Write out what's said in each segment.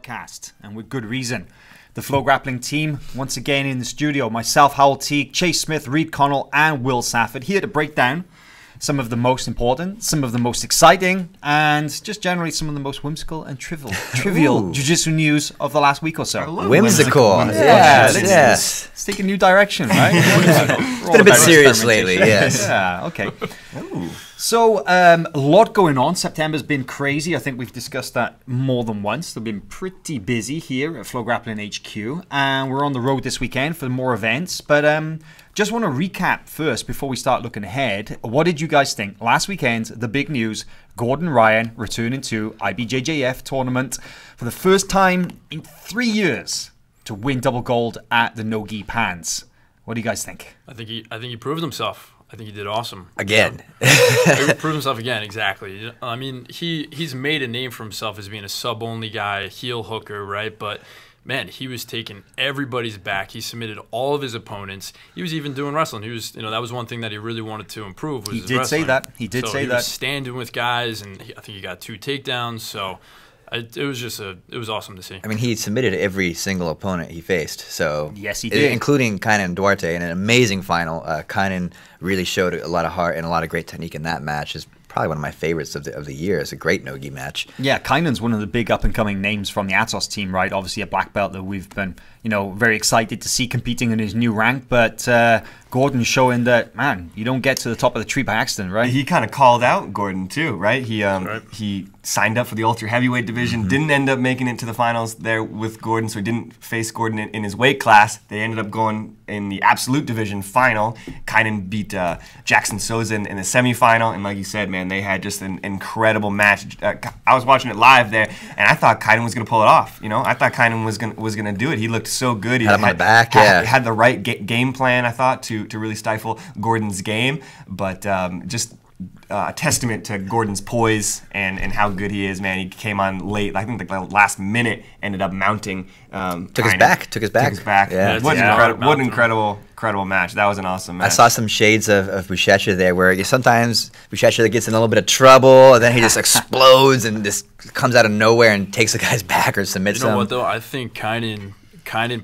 podcast, and with good reason. The FloGrappling team, once again in the studio, myself, Howell Teague, Chase Smith, Reed Connell, and Will Safford, here to break down some of the most important, some of the most exciting, and just generally some of the most whimsical and trivial jiu-jitsu news of the last week or so. Whimsical. Yes. Let's take a new direction, right? It's been a bit serious lately, yes. Yeah, okay. So, a lot going on. September's been crazy. I think we've discussed that more than once. They've been pretty busy here at FloGrappling HQ, and we're on the road this weekend for more events. But just want to recap first before we start looking ahead. What did you guys think? Last weekend, the big news, Gordon Ryan returning to IBJJF tournament for the first time in 3 years to win double gold at the No-Gi Pans. What do you guys think? I think he proved himself. I think he did awesome. Again. He proved himself again, exactly. I mean, he's made a name for himself as being a sub-only guy, a heel hooker, right? But, man, he was taking everybody's back. He submitted all of his opponents. He was even doing wrestling. He was, that was one thing that he really wanted to improve was his wrestling. Say that. He did say that. He was standing with guys, and I think he got 2 takedowns, so... It was awesome to see. I mean, he submitted every single opponent he faced. So yes, he did, including Kainan Duarte in an amazing final. Kainan really showed a lot of heart and a lot of great technique in that match. Is probably one of my favorites of the year. It's a great no-gi match. Yeah, Kainan's one of the big up-and-coming names from the Atos team, right? Obviously a black belt that we've been, very excited to see competing in his new rank. But Gordon showing that, man, you don't get to the top of the tree by accident, right? He kind of called out Gordon too, right? He signed up for the ultra heavyweight division, didn't end up making it to the finals there with Gordon, so he didn't face Gordon in his weight class. They ended up going in the absolute division final. Kainan beat Jackson Souza in the semifinal, and like you said, man, they had just an incredible match. I was watching it live there, and I thought Kainan was going to pull it off. I thought Kainan was going to do it. He looked so good. He had him on the back, had the right game plan, I thought, to really stifle Gordon's game, but just a testament to Gordon's poise and how good he is, man. He came on late. I think the last minute ended up mounting. Took his back. Yeah. What an incredible match. That was an awesome match. I saw some shades of Buchecha there where sometimes Buchecha gets in a little bit of trouble and then he just explodes and just comes out of nowhere and takes the guy's back or submits him. You know what, though? I think Kainan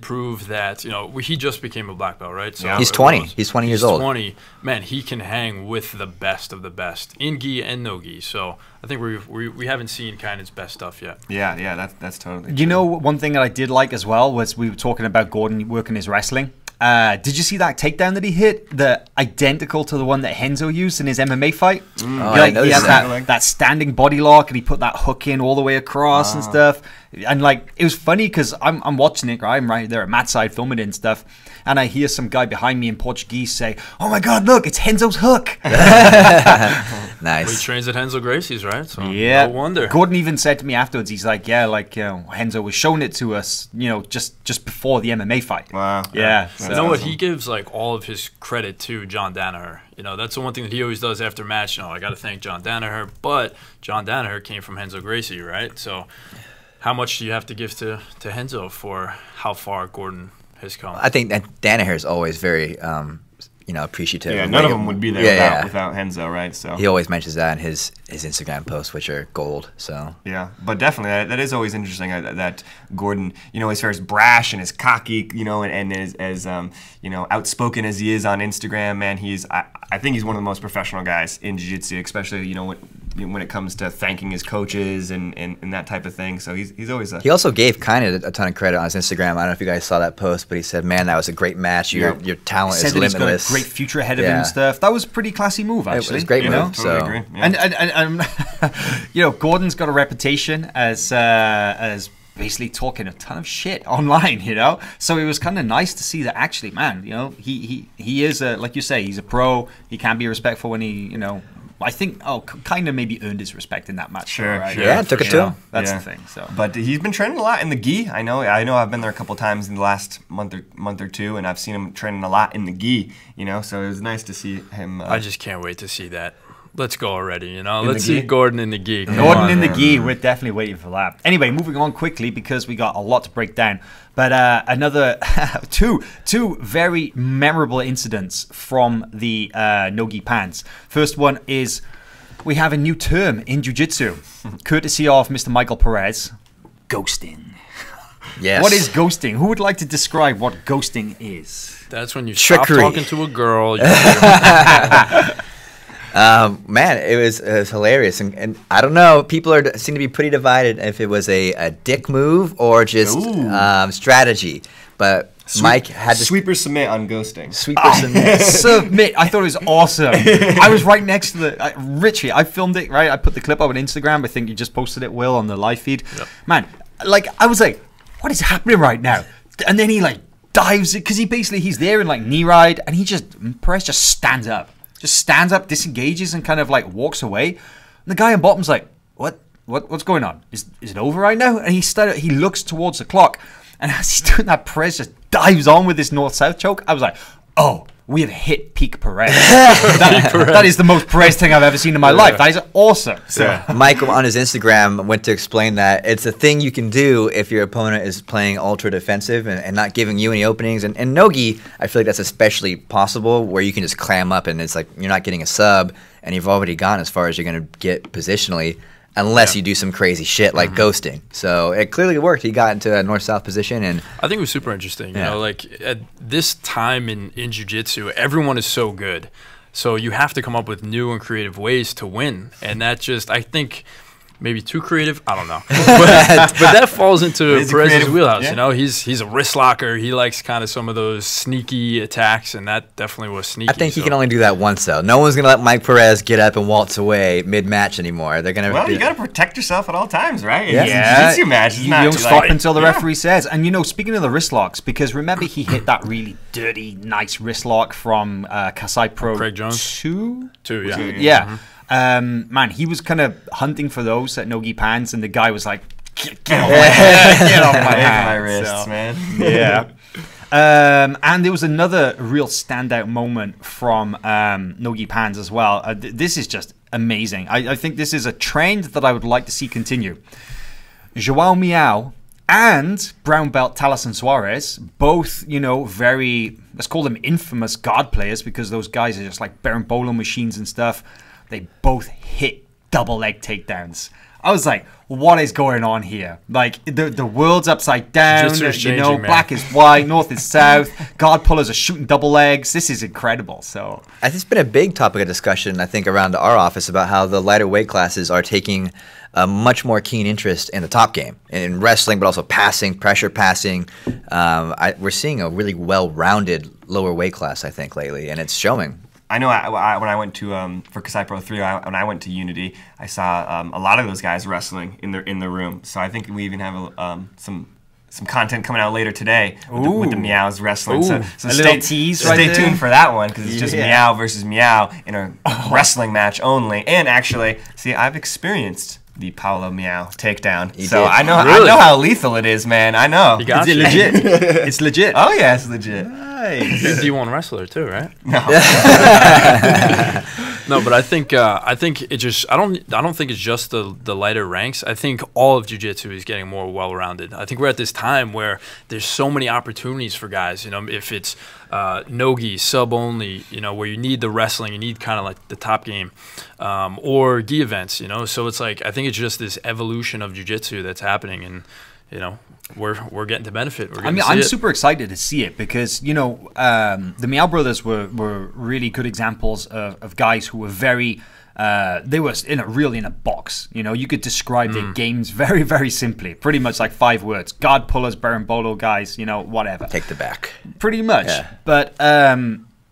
proved that, he just became a black belt, right? So he's 20. He's 20 years old. 20. Man, he can hang with the best of the best in gi and no gi. So I think we haven't seen Kainan's best stuff yet. Yeah, that's totally true. One thing that I did like as well was we were talking about Gordon working his wrestling. Did you see that takedown that he hit? The identical to the one that Renzo used in his MMA fight. He had that standing body lock, and he put that hook in all the way across and stuff. And it was funny because I'm watching it. Right? I'm right there at Matt's side filming it and stuff, and I hear some guy behind me in Portuguese say, "Oh my God, look, it's Renzo's hook." Nice. Well, he trains at Renzo Gracie's, right? So yeah. No wonder. Gordon even said to me afterwards, he's like, Renzo was showing it to us, just before the MMA fight. Wow. Yeah. You know what? He gives all of his credit to John Danaher. That's the one thing that he always does after match. I got to thank John Danaher, but John Danaher came from Renzo Gracie, right? So how much do you have to give to Renzo for how far Gordon has come? I think that Danaher is always very appreciative. Yeah, none of them would be there without Renzo, right? So he always mentions that in his Instagram posts, which are gold. So yeah, but definitely that is always interesting that Gordon, as far as brash and as cocky, and as outspoken as he is on Instagram, man, I think he's one of the most professional guys in jiu-jitsu, especially when it comes to thanking his coaches and that type of thing. So he's always He also gave Kainan a ton of credit on his Instagram. I don't know if you guys saw that post, but he said, "Man, that was a great match. Your talent is limitless. He's got a great future ahead of him and stuff." That was a pretty classy move, actually. It was a great move. Totally agree. Yeah. And Gordon's got a reputation as basically talking a ton of shit online, So it was kind of nice to see that actually, man, he is like you say, he's a pro. He can be respectful when he, I think kind of maybe earned his respect in that match. Sure, right? sure. Yeah, took it to him. That's the thing. So, but he's been training a lot in the gi. I know. I've been there a couple times in the last month or two, and I've seen him training a lot in the gi. So it was nice to see him. I just can't wait to see that. Let's go already, Let's see Gordon in the gi. Gordon in the gi. We're definitely waiting for that. Anyway, moving on quickly because we got a lot to break down. But another two very memorable incidents from the no-gi pants. First one is we have a new term in jiu-jitsu, courtesy of Mr. Michael Perez, ghosting. Yes. What is ghosting? Who would like to describe what ghosting is? That's when you Trickery. stop talking to a girl. Man, it was hilarious, and I don't know. People seem to be pretty divided if it was a dick move or just strategy. But Mike had to sweeper submit on ghosting. Sweeper submit. Submit. I thought it was awesome. I was right next to the Richie. I filmed it. Right. I put the clip up on Instagram. I think you just posted it, Will, on the live feed. Yep. Man, like I was like, what is happening right now? And then he like dives it because he's there in like knee ride, and Perez just stands up. Just stands up, disengages, and kind of like walks away. And the guy on bottom's like, what's going on? Is it over right now? And he looks towards the clock, and as he's doing that, Perez just dives on with this north-south choke. I was like, oh, we have hit peak Perez. That is the most Perez thing I've ever seen in my life. That is awesome. So Mike on his Instagram went to explain that it's a thing you can do if your opponent is playing ultra defensive and not giving you any openings. And Nogi, I feel like that's especially possible where you can just clam up and it's like you're not getting a sub and you've already gone as far as you're going to get positionally. Unless you do some crazy shit like ghosting. So it clearly worked. He got into a north-south position. And I think it was super interesting. You know, like at this time in jiu-jitsu, everyone is so good. So you have to come up with new and creative ways to win. And that just, I think, maybe too creative. I don't know. But that falls into Perez's wheelhouse. Yeah. You know, he's a wrist locker. He likes kind of some of those sneaky attacks, and that definitely was sneaky. I think he can only do that once, though. No one's gonna let Mike Perez get up and waltz away mid-match anymore. They're gonna. Well, you gotta protect yourself at all times, right? Yeah. It's a jiu-jitsu match. You don't stop until the referee says. And you know, speaking of the wrist locks, because remember he hit that really dirty, nice wrist lock from Kasai Pro Craig Jones 2, yeah. Yeah. Man, he was kind of hunting for those at Nogi Pans, and the guy was like, get off my head, get off my hand. My wrists, man. Yeah. And there was another real standout moment from Nogi Pans as well. This is just amazing. I think this is a trend that I would like to see continue. Joao Miyao and brown belt Taliesin Suarez, both, you know, very, let's call them infamous guard players because those guys are just like berimbolo machines and stuff. They both hit double leg takedowns. I was like, what is going on here? Like, the world's upside down. You know, black is white, north is south. Guard pullers are shooting double legs. This is incredible. So it's been a big topic of discussion, I think, around our office about how the lighter weight classes are taking a much more keen interest in the top game, in wrestling, but also passing, pressure passing. We're seeing a really well-rounded lower weight class, I think, lately, and it's showing. I know when I went to for Kasai Pro 3, when I went to Unity, I saw a lot of those guys wrestling in the room. So I think we even have some content coming out later today with the Miyaos wrestling. So stay tuned for that one because it's just Miyao versus Miyao in a wrestling match only. And actually, see, I've experienced the Paulo Miyao takedown. I know how lethal it is, man. I know. It's legit. It's legit. Oh yeah, it's legit. Nice. You're a D1 wrestler too, right? No. No, but I think it just I don't think it's just the lighter ranks. I think all of jiu-jitsu is getting more well-rounded. I think we're at this time where there's so many opportunities for guys. You know, if it's nogi, sub only, you know, where you need the wrestling, you need kind of like the top game, or gi events. You know, so it's like I think it's just this evolution of jiu-jitsu that's happening, and you know, we're getting to benefit. I'm super excited to see it because, you know, the Miyao brothers were really good examples of guys who were very, they were really in a box. You know, you could describe their games very, very simply. Pretty much like 5 words. Guard pullers, berimbolo guys, you know, whatever. Take the back. Pretty much. Yeah. But,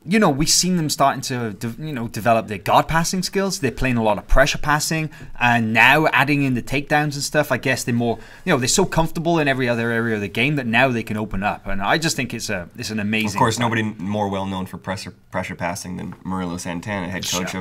you know, we've seen them starting to, develop their guard passing skills. They're playing a lot of pressure passing, and now adding in the takedowns and stuff. I guess they're more, they're so comfortable in every other area of the game that now they can open up. And I just think it's an amazing. Of course, nobody more well known for pressure passing than Murilo Santana, head coach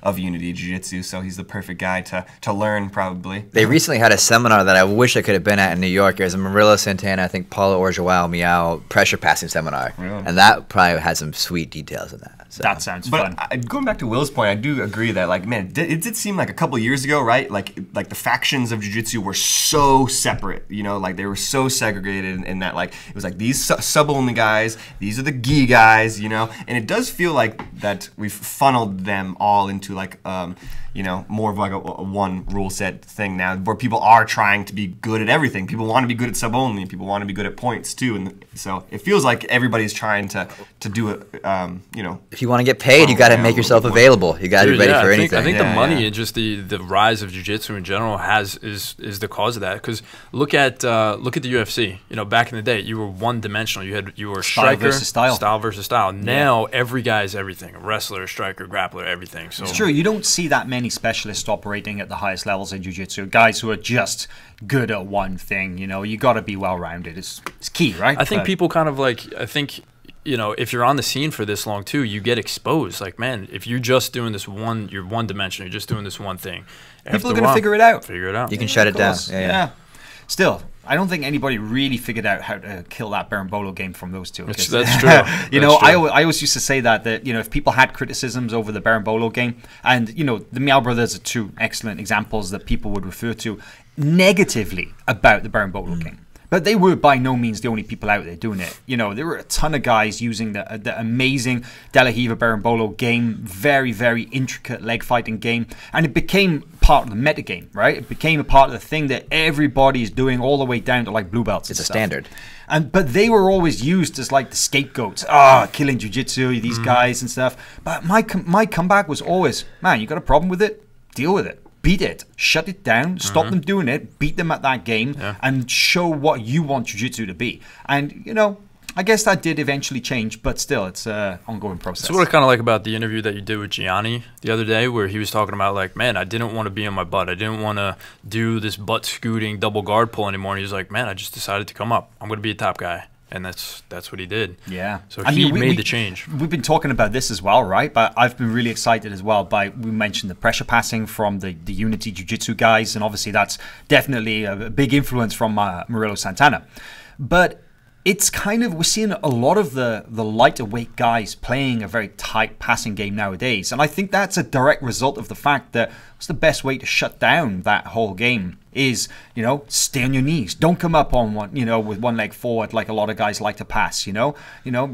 of Unity Jiu-Jitsu. So he's the perfect guy to learn, probably. They recently had a seminar that I wish I could have been at in New York. It was a Murilo Santana, I think Paulo or Joao Miyao pressure passing seminar, and that probably had some sweet details details of that. So. That sounds But fun. going back to Will's point, I do agree that, like, man, it did seem like a couple years ago, right? Like the factions of jiu-jitsu were so separate, you know, like they were so segregated in that, like, it was like these sub-only guys, these are the gi guys, you know, and it does feel like that we've funneled them all into, like, you know, more of like a one rule set thing now, where people are trying to be good at everything. People want to be good at sub only. People want to be good at points too, and so it feels like everybody's trying to do it. You know, if you want to get paid, you got to make yourself available. You got to be ready for anything. I think the money and just the rise of jiu-jitsu in general is the cause of that. Because look at the UFC. You know, back in the day, you were one dimensional. You were striker, style versus style. Now every guy is everything: a wrestler, striker, grappler, everything. So it's true. You don't see that many specialists operating at the highest levels in jiu-jitsu. Guys who are just good at one thing. You know, you got to be well-rounded. It's key, right? I think people kind of like. I think, you know, if you're on the scene for this long too, you get exposed. Like, man, if you're just doing this one, you're one dimensional. You're just doing this one thing. People are going to figure it out. You can shut it down. Yeah. Still, I don't think anybody really figured out how to kill that Berimbolo game from those two. That's true. You know, I always used to say that, you know, if people had criticisms over the Berimbolo game, and, you know, the Miyao brothers are two excellent examples that people would refer to negatively about the Berimbolo game. But they were by no means the only people out there doing it. You know, there were a ton of guys using the amazing De La Riva Berimbolo game, very, very intricate leg fighting game, and it became part of the meta game, right? It became a part of the thing that everybody is doing all the way down to like blue belts. It's a standard. But they were always used as like the scapegoats. Killing jiu-jitsu, these guys and stuff. But my comeback was always, man, you got a problem with it? Deal with it. Beat it, shut it down, stop them doing it, beat them at that game, and show what you want jiu-jitsu to be. And, you know, I guess that did eventually change, but still, it's an ongoing process. So what I kind of like about the interview that you did with Gianni the other day, where he was talking about, like, man, I didn't want to be on my butt. I didn't want to do this butt scooting double guard pull anymore. And he was like, man, I just decided to come up. I'm going to be a top guy. And that's what he did. Yeah. So he made the change. We've been talking about this as well, right? But I've been really excited as well we mentioned the pressure passing from the Unity Jiu-Jitsu guys, and obviously that's definitely a big influence from Murillo Santana. But it's kind of, we're seeing a lot of the lighter weight guys playing a very tight passing game nowadays. And I think that's a direct result of the fact that what's the best way to shut down that whole game is, you know, stay on your knees. Don't come up on one, you know, with one leg forward like a lot of guys like to pass, you know,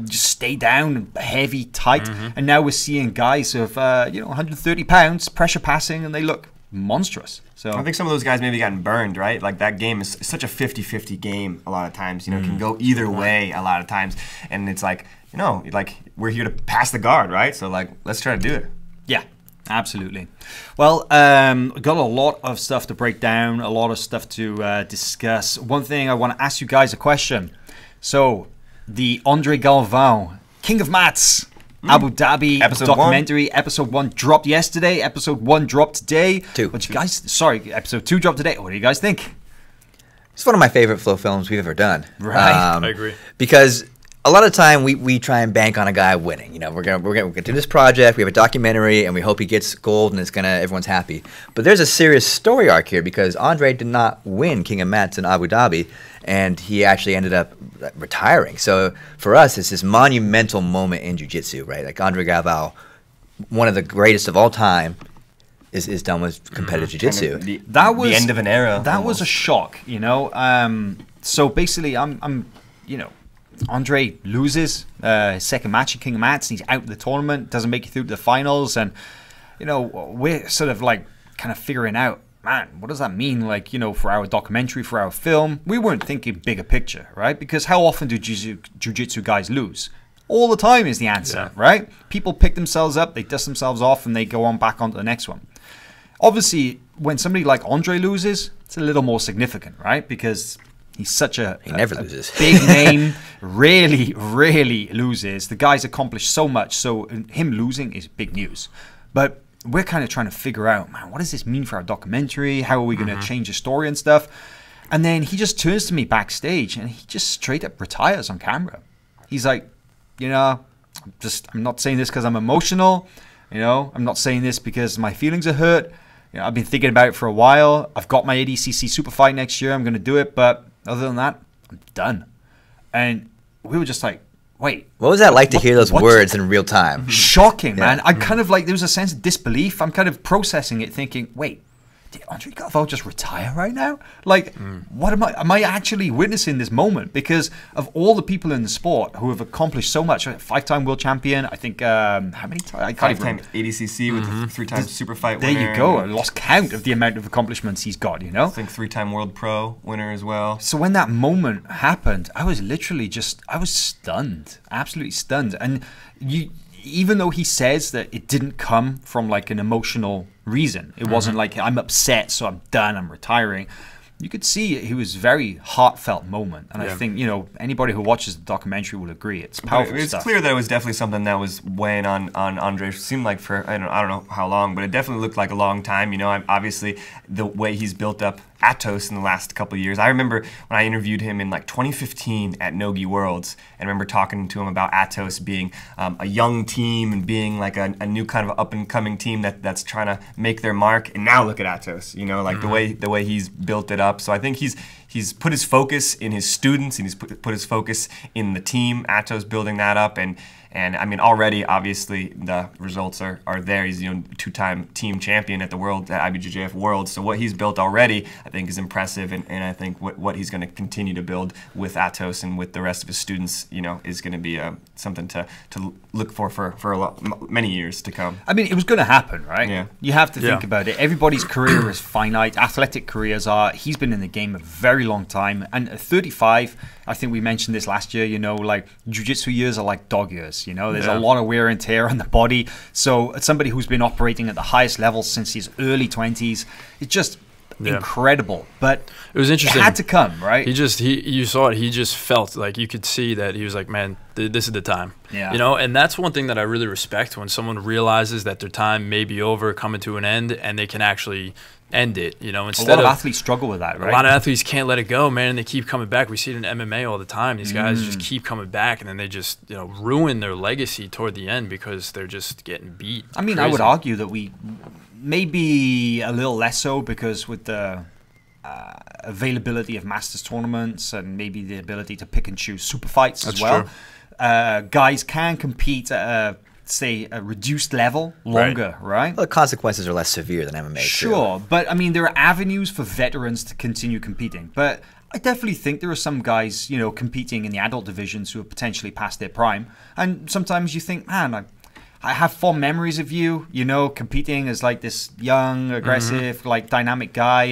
just stay down, heavy, tight. And now we're seeing guys of, 130 pounds pressure passing, and they look monstrous. So I think some of those guys maybe gotten burned, right? Like that game is such a 50-50 game a lot of times. You know, it can go either way a lot of times. And it's like, you know, like we're here to pass the guard, right? So like, let's try to do it. Yeah, absolutely. Well, got a lot of stuff to break down, a lot of stuff to discuss. One thing I want to ask you guys a question. So the Andre Galvao, King of Mats, Abu Dhabi documentary, episode 1 dropped yesterday. Episode 1 dropped today. 2. What you guys? Sorry, episode 2 dropped today. What do you guys think? It's one of my favorite Flow films we've ever done. Right, I agree. Because a lot of time we try and bank on a guy winning. You know, we're gonna do this project. We have a documentary, and we hope he gets gold, and everyone's happy. But there's a serious story arc here because Andre did not win King of Mats in Abu Dhabi, and he actually ended up retiring. So for us, it's this monumental moment in jiu-jitsu, right? Like Andre Galvao, one of the greatest of all time, is done with competitive jiu-jitsu. That was the end of an era. That was a shock, you know. So basically, I'm you know, Andre loses his second match at King of Mats, and he's out of the tournament, doesn't make it through to the finals, and you know, we're sort of like kind of figuring out, man, what does that mean, like, you know, for our documentary, for our film? We weren't thinking bigger picture, right? Because how often do jiu-jitsu guys lose? All the time is the answer, right? People pick themselves up, they dust themselves off, and they go on back onto the next one. Obviously, when somebody like Andre loses, it's a little more significant, right? Because he's such a big name, rarely loses. The guy's accomplished so much, so him losing is big news. But we're kind of trying to figure out, man, what does this mean for our documentary? How are we going to change the story and stuff? And then he just turns to me backstage, and he just straight up retires on camera. He's like, you know, I'm not saying this because I'm emotional. You know, I'm not saying this because my feelings are hurt. You know, I've been thinking about it for a while. I've got my ADCC super fight next year. I'm going to do it. But other than that, I'm done. And we were just like, wait. What was that like to hear those what- words in real time? Shocking, man. I kind of like, there was a sense of disbelief. I'm kind of processing it, thinking, wait, did Andre Galvao just retire right now? Like, what am I actually witnessing this moment? Because of all the people in the sport who have accomplished so much, 5-time world champion, I think, how many times? I can't even 5-time ADCC with the 3-time super fight There winner. you go. I lost count of the amount of accomplishments he's got, you know? I think 3-time world pro winner as well. So when that moment happened, I was literally I was stunned, absolutely stunned. And even though he says that it didn't come from like an emotional reason, it wasn't like I'm upset, so I'm done, I'm retiring. You could see it was a very heartfelt moment, and I think anybody who watches the documentary will agree. It's powerful It's stuff. clear that it was definitely something that was weighing on Andre. It seemed like for I don't know how long, but it definitely looked like a long time. Obviously the way he's built up Atos in the last couple of years. I remember when I interviewed him in like 2015 at Nogi Worlds, and I remember talking to him about Atos being a young team and being like a new kind of up and coming team that's trying to make their mark. And now look at Atos. The way he's built it up. So I think he's put his focus in his students, and he's put his focus in the team. Atos building that up, and I mean already obviously the results are there. He's 2-time team champion at the IBJJF Worlds. So what he's built already I think is impressive, and I think what he's going to continue to build with Atos and with the rest of his students is going to be something to look for many years to come. I mean, it was going to happen, right? Yeah. You have to think about it. Everybody's career is finite. Athletic careers are. He's been in the game a very long time. And at 35, I think we mentioned this last year, like jiu-jitsu years are like dog years. There's a lot of wear and tear on the body. So somebody who's been operating at the highest level since his early 20s, it's just incredible. But it was interesting. It had to come, right? You saw it. He just felt like you could see that he was like, man, this is the time. Yeah. And that's one thing that I really respect, when someone realizes that their time may be over, coming to an end, and they can actually end it. Instead a lot of athletes struggle with that, right? A lot of athletes can't let it go, man, and they keep coming back. We see it in MMA all the time. These guys just keep coming back, and then they just ruin their legacy toward the end because they're just getting beat. I mean, I would argue that we maybe a little less so, because with the availability of Masters tournaments and maybe the ability to pick and choose super fights as well, guys can compete at say a reduced level longer, right? Well, the consequences are less severe than MMA. Sure, but I mean, there are avenues for veterans to continue competing. But I definitely think there are some guys, competing in the adult divisions who are potentially past their prime. And sometimes you think, man, I have fond memories of you, competing as like this young, aggressive, like dynamic guy,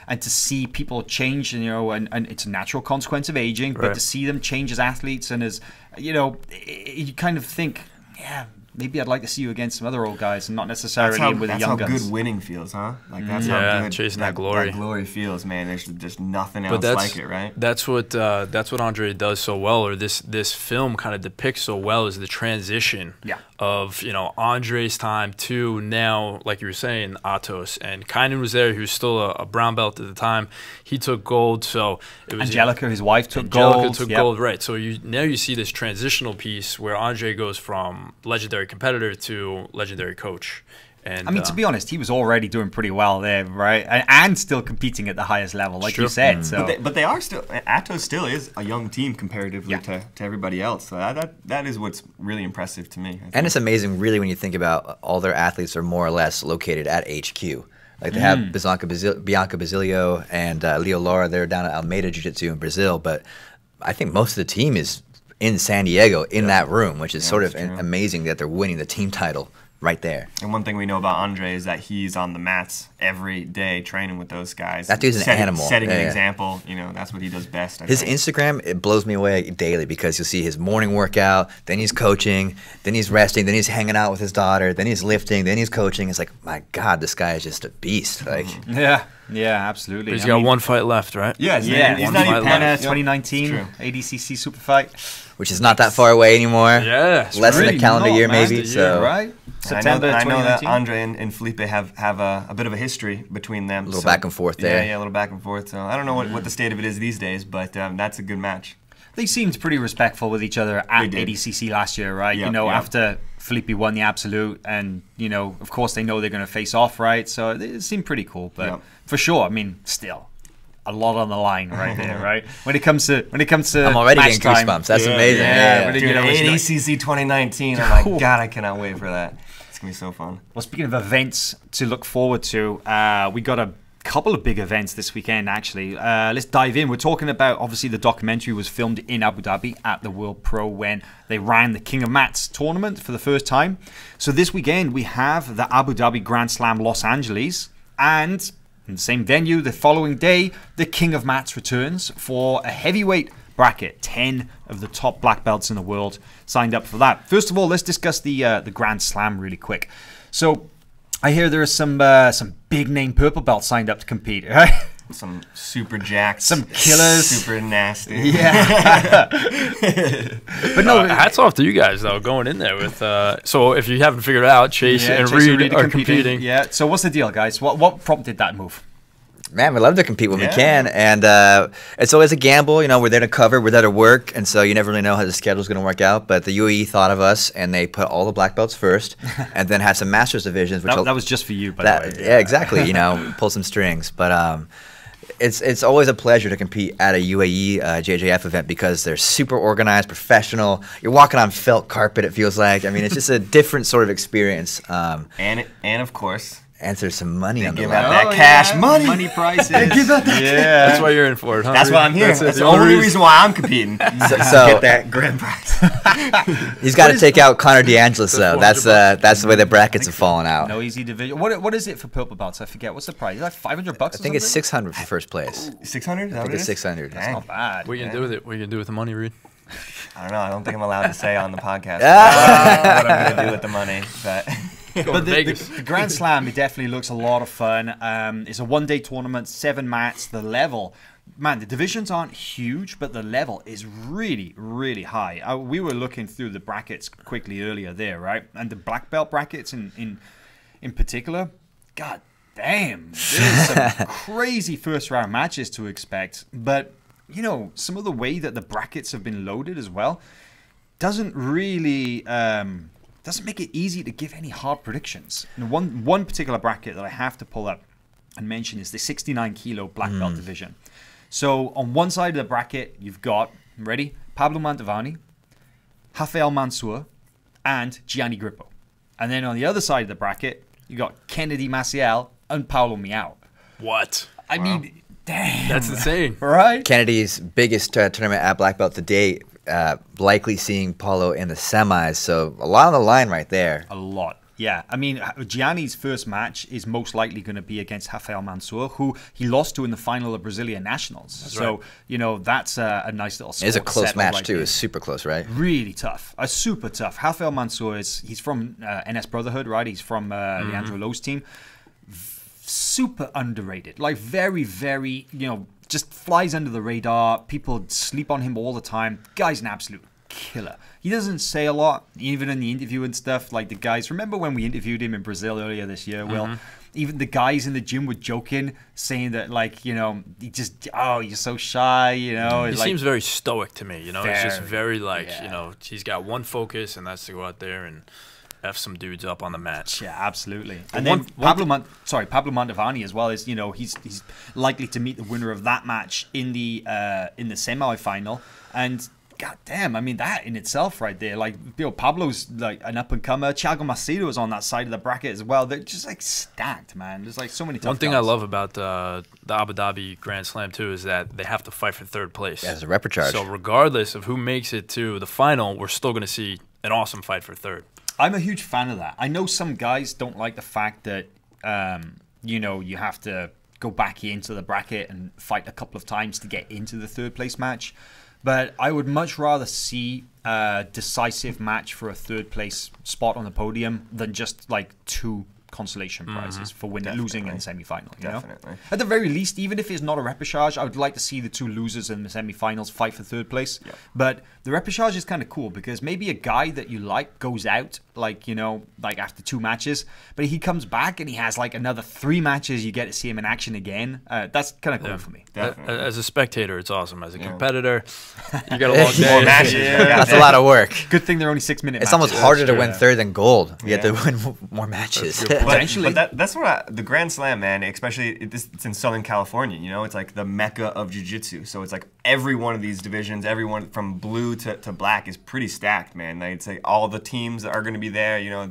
and to see people change, and it's a natural consequence of aging, but to see them change as athletes and as, you kind of think, yeah, maybe I'd like to see you against some other old guys and not necessarily with the young guns. That's how good winning feels, huh? Like that's how good chasing that glory. That glory feels, man. There's just nothing else like it, right? That's what Andre does so well, or this film kind of depicts so well, is the transition of Andre's time to now, like you were saying, Atos, and Kynan was there. He was still a brown belt at the time. He took gold, so it was Angelica, his wife, took gold. Gold, right? So now you see this transitional piece where Andre goes from legendary competitor to legendary coach. And I mean, to be honest, he was already doing pretty well there, right? And still competing at the highest level, like you said. So, but they are still. Atos still is a young team comparatively to everybody else. So that is what's really impressive to me. And it's amazing, really, when you think about all their athletes are more or less located at HQ. Like they have Bianca Basilio and Leo Lara. They're down at Almeida Jiu-Jitsu in Brazil, but I think most of the team is in San Diego in that room, which is sort of amazing that they're winning the team title right there. And one thing we know about Andre is that he's on the mats every day training with those guys. That dude's an animal. Setting an example. That's what he does best. His Instagram, it blows me away daily, because you'll see his morning workout, then he's coaching, then he's resting, then he's hanging out with his daughter, then he's lifting, then he's coaching. It's like, my God, this guy is just a beast. Like, yeah, absolutely. But he's got one fight left, right? Yeah, he's not even 2019 ADCC super fight, which is not that far away anymore. Yeah, less than a calendar year, maybe. So right. September I know that Andre and Felipe have a bit of a history between them. A little back and forth there. Yeah, a little back and forth. So I don't know what the state of it is these days, but that's a good match. They seemed pretty respectful with each other at ADCC last year, right? Yep, after Felipe won the absolute, and of course they know they're going to face off, right? So it seemed pretty cool, but for sure, I mean, still, a lot on the line right there, right? When it comes to I'm already match getting time, goosebumps. That's amazing. Yeah, Dude, you know, ADCC 2019. Oh my god, I cannot wait for that. It's gonna be so fun. Well, speaking of events to look forward to, we got a couple of big events this weekend, actually. Let's dive in. We're talking about, obviously, the documentary was filmed in Abu Dhabi at the World Pro when they ran the King of Mats tournament for the first time. So this weekend, we have the Abu Dhabi Grand Slam Los Angeles, and in the same venue, the following day, the King of Mats returns for a heavyweight bracket. 10 of the top black belts in the world signed up for that. First of all, let's discuss the Grand Slam really quick. So I hear there are some big name purple belts signed up to compete, right? Some super jacked, some killers, super nasty. Yeah. But no, hats off to you guys though, going in there with. So if you haven't figured it out, Chase and Reed are competing. Yeah. So what's the deal, guys? What prompted that move? Man, we love to compete when we can, and it's always a gamble. You know, we're there to cover, we're there to work, and so you never really know how the schedule's going to work out. But the UAE thought of us, and they put all the black belts first, and then had some masters divisions. Which that was just for you, by the way. Yeah, exactly. You know, pull some strings, but it's always a pleasure to compete at a UAE JJF event because they're super organized, professional. You're walking on felt carpet. It feels like. I mean, it's just a different sort of experience. And of course. And there's some money on the give line. out that cash money prices. Give out that. Yeah, that's why you're in for it, huh? That's why I'm here. That's the only reason why I'm competing. So get that grand prize. He's got to take out Connor DeAngelis though. That's the way the brackets have fallen out. No easy division. What is it for purple belts? I forget. What's the price? Is that $500? I think it's 600 for first place. 600? I think it's 600. That's not bad. What are you gonna do with it? What are you gonna do with the money, Reed? I don't know. I don't think I'm allowed to say on the podcast what I'm gonna do with the money, but. But the Grand Slam, it definitely looks a lot of fun. It's a one-day tournament, 7 mats. The level, man, the divisions aren't huge, but the level is really, really high. We were looking through the brackets quickly earlier there, right? And the black belt brackets in particular, god damn, there's some crazy first-round matches to expect. But, you know, some of the way that the brackets have been loaded as well doesn't really... doesn't make it easy to give any hard predictions. And one particular bracket that I have to pull up and mention is the 69 kilo black belt division. So on one side of the bracket, you've got, ready, Pablo Mantovani, Rafael Mansour, and Gianni Grippo. And then on the other side of the bracket, you got Kennedy Maciel and Paulo Miyao. What? I mean, damn. That's insane. Right? Kennedy's biggest tournament at black belt to date. Likely seeing Paulo in the semis, so a lot on the line right there. A lot, yeah. I mean, Gianni's first match is most likely going to be against Rafael Mansour, who he lost to in the final of Brazilian Nationals. That's so, right. you know, that's a nice little score. It's a close match, too. It's super close, right? Really tough. Super tough. Rafael Mansour, he's from NS Brotherhood, right? He's from Leandro Lowe's team. Super underrated. Like, very, very, you know, just flies under the radar. People sleep on him all the time. Guy's an absolute killer. He doesn't say a lot, even in the interview and stuff. Like the guys, remember when we interviewed him in Brazil earlier this year, Will? Even the guys in the gym were joking, saying that, like, you know, you're so shy, you know. He like, seems very stoic to me, you know. He's just very, like, yeah. you know, he's got one focus, and that's to go out there and F some dudes up on the mat. Yeah, absolutely. And then Pablo Mantovani as well is, you know, he's likely to meet the winner of that match in the semi-final. And god damn, I mean, that in itself right there, like, you know, Pablo's like an up and comer. Thiago Macedo is on that side of the bracket as well. They're just like stacked, man. There's like so many tough One thing guys. I love about the Abu Dhabi Grand Slam too is that they have to fight for third place. Yeah, there's a repechage. So regardless of who makes it to the final, we're still going to see an awesome fight for third. I'm a huge fan of that. I know some guys don't like the fact that, you know, you have to go back into the bracket and fight a couple of times to get into the third place match. But I would much rather see a decisive match for a third place spot on the podium than just like 2 consolation prizes for losing in the semi-final. You know? At the very least, even if it's not a repechage, I would like to see the 2 losers in the semi-finals fight for third place. Yep. But the repechage is kind of cool because maybe a guy that you like goes out, like, you know, like after 2 matches, but he comes back and he has like another 3 matches. You get to see him in action again. That's kind of cool for me. Definitely. As a spectator, it's awesome. As a competitor, you got a long day. More matches. That's a lot of work. Good thing they're only 6-minute matches. It's almost harder to win third than gold. You have to win more matches. Potentially. But that's what the Grand Slam, man, especially it's in Southern California, you know? It's like the mecca of jiu-jitsu. So it's like every one of these divisions, everyone from blue to black is pretty stacked, man. Like, it's like all the teams that are going to be there, you know,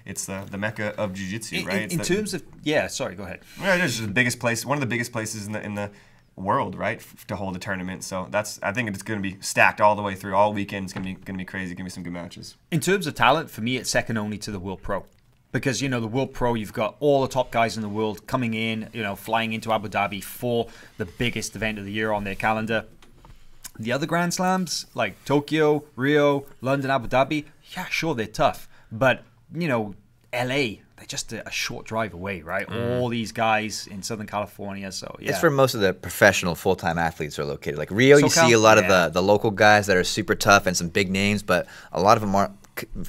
it's the mecca of jiu-jitsu, right? In terms of, yeah, sorry, go ahead. Yeah, it's just the biggest place, one of the biggest places in the world, right, to hold a tournament. So I think it's going to be stacked all the way through, all weekend. It's going to be crazy. Going to be some good matches. In terms of talent, for me, it's second only to the World Pro. Because, you know, the World Pro, you've got all the top guys in the world coming in, you know, flying into Abu Dhabi for the biggest event of the year on their calendar. The other Grand Slams, like Tokyo, Rio, London, Abu Dhabi, yeah, sure, they're tough. But, you know, LA, they're just a short drive away, right? All these guys in Southern California, so yeah. It's where most of the professional full-time athletes are located. Like Rio, you see a lot of the local guys that are super tough and some big names, but a lot of them aren't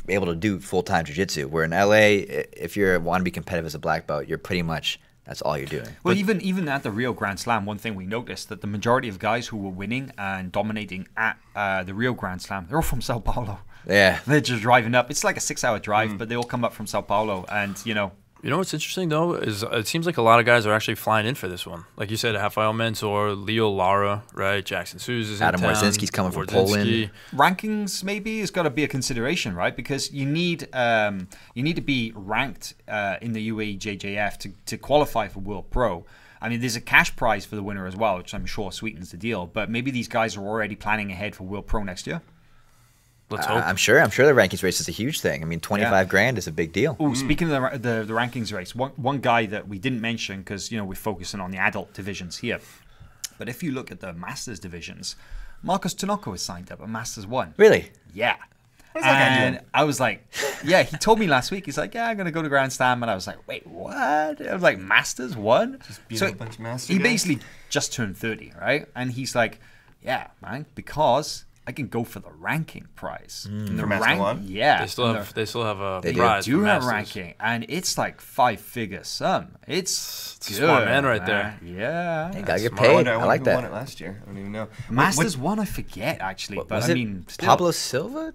able to do full-time jiu-jitsu. Where in LA, if you want to be competitive as a black belt, you're pretty much, that's all you're doing. Well, even at the Rio Grand Slam, one thing we noticed that the majority of guys who were winning and dominating at the Rio Grand Slam, they're all from Sao Paulo. Yeah. They're just driving up. It's like a 6-hour drive, but they all come up from Sao Paulo. And, you know. You know what's interesting, though, is it seems like a lot of guys are actually flying in for this one. Like you said, Rafael Mentor, Leo Lara, right? Jackson Souza's in Adam town. Warzinski's coming from Poland. Rankings maybe has got to be a consideration, right? Because you need to be ranked in the UAE JJF to qualify for World Pro. I mean, there's a cash prize for the winner as well, which I'm sure sweetens the deal. But maybe these guys are already planning ahead for World Pro next year. Let's hope. I'm sure the rankings race is a huge thing. I mean, 25 grand is a big deal. Ooh, speaking of the rankings race, one guy that we didn't mention because, you know, we're focusing on the adult divisions here. But if you look at the Masters divisions, Marcos Tinoco is signed up at Masters 1. Really? Yeah. What is that guy doing? I was like, yeah, he told me last week, he's like, yeah, I'm going to go to Grand Slam. And I was like, wait, what? I was like, Masters 1? Just beat up a bunch of Masters he guys? basically just turned 30, right? And he's like, yeah, man, because I can go for the ranking prize. And the For Master 1? Yeah. They still have a They prize. Do for have Masters. ranking, and it's like 5-figure sum. It's a good, smart man right there. Yeah. You gotta get smart. paid. I wonder like who that. won it last year. I don't even know. Masters 1, I forget actually, but Was I it mean, still, Pablo Silva?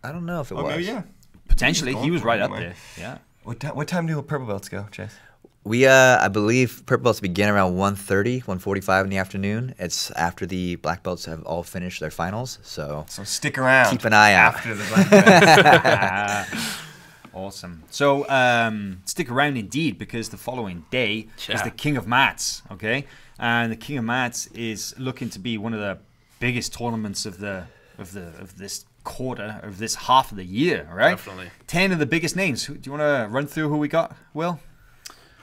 I don't know if it was. Maybe, yeah. potentially he was right up Anyway. there. Yeah. What time do purple belts go, Chase? We, I believe purple belts begin around 1:30, 1:45 in the afternoon. It's after the black belts have all finished their finals, so Stick around. keep an eye out. After the black belt. Awesome. So stick around indeed, because the following day is Yeah. the King of Mats. Okay, and the King of Mats is looking to be one of the biggest tournaments of this quarter, of this half of the year. Right? Definitely. 10 of the biggest names. Do you want to run through who we got, Will?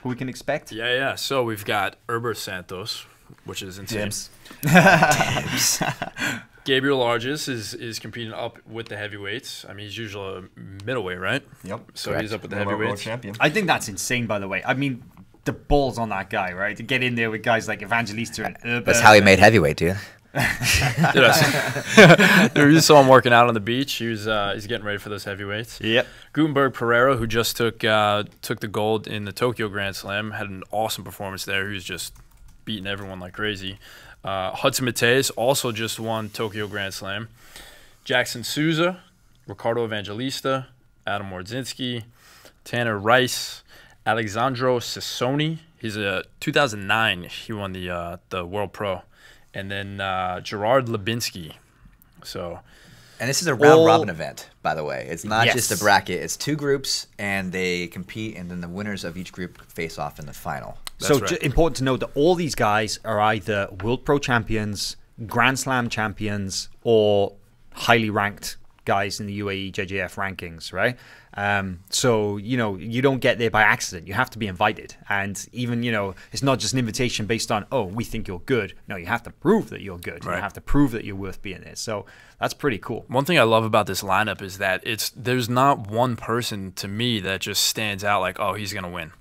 Who we can expect? Yeah. So we've got Herbert Santos, which is insane. Dibs. Gabriel Arges is competing up with the heavyweights. I mean, he's usually a middleweight, right? Yep. So Correct. he's up with the World heavyweights. champion. I think that's insane, by the way. I mean, the balls on that guy, right? To get in there with guys like Evangelista and Herbert. That's how he made heavyweight, dude. You saw him working out on the beach. He's getting ready for those heavyweights. Yep. Gutenberg Pereira, who just took the gold in the Tokyo Grand Slam, had an awesome performance there. He was just beating everyone like crazy. Hudson Mateus also just won Tokyo Grand Slam. Jackson Souza, Ricardo Evangelista, Adam Wardzinski, Tanner Rice, Alexandro Sassoni. He's a 2009. He won the World Pro. And then Gerard Lubinsky. So, And this is a round robin event, by the way. It's not just a bracket. It's two groups, and they compete, and then the winners of each group face off in the final. So That's right. important to note that all these guys are either World Pro champions, Grand Slam champions, or highly ranked guys in the UAE JJF rankings, right? So, you know, you don't get there by accident. You have to be invited. And even, you know, it's not just an invitation based on, oh, we think you're good. No, you have to prove that you're good. Right. You have to prove that you're worth being there. So that's pretty cool. one thing I love about this lineup is that there's not one person to me that just stands out like, oh, he's going to win.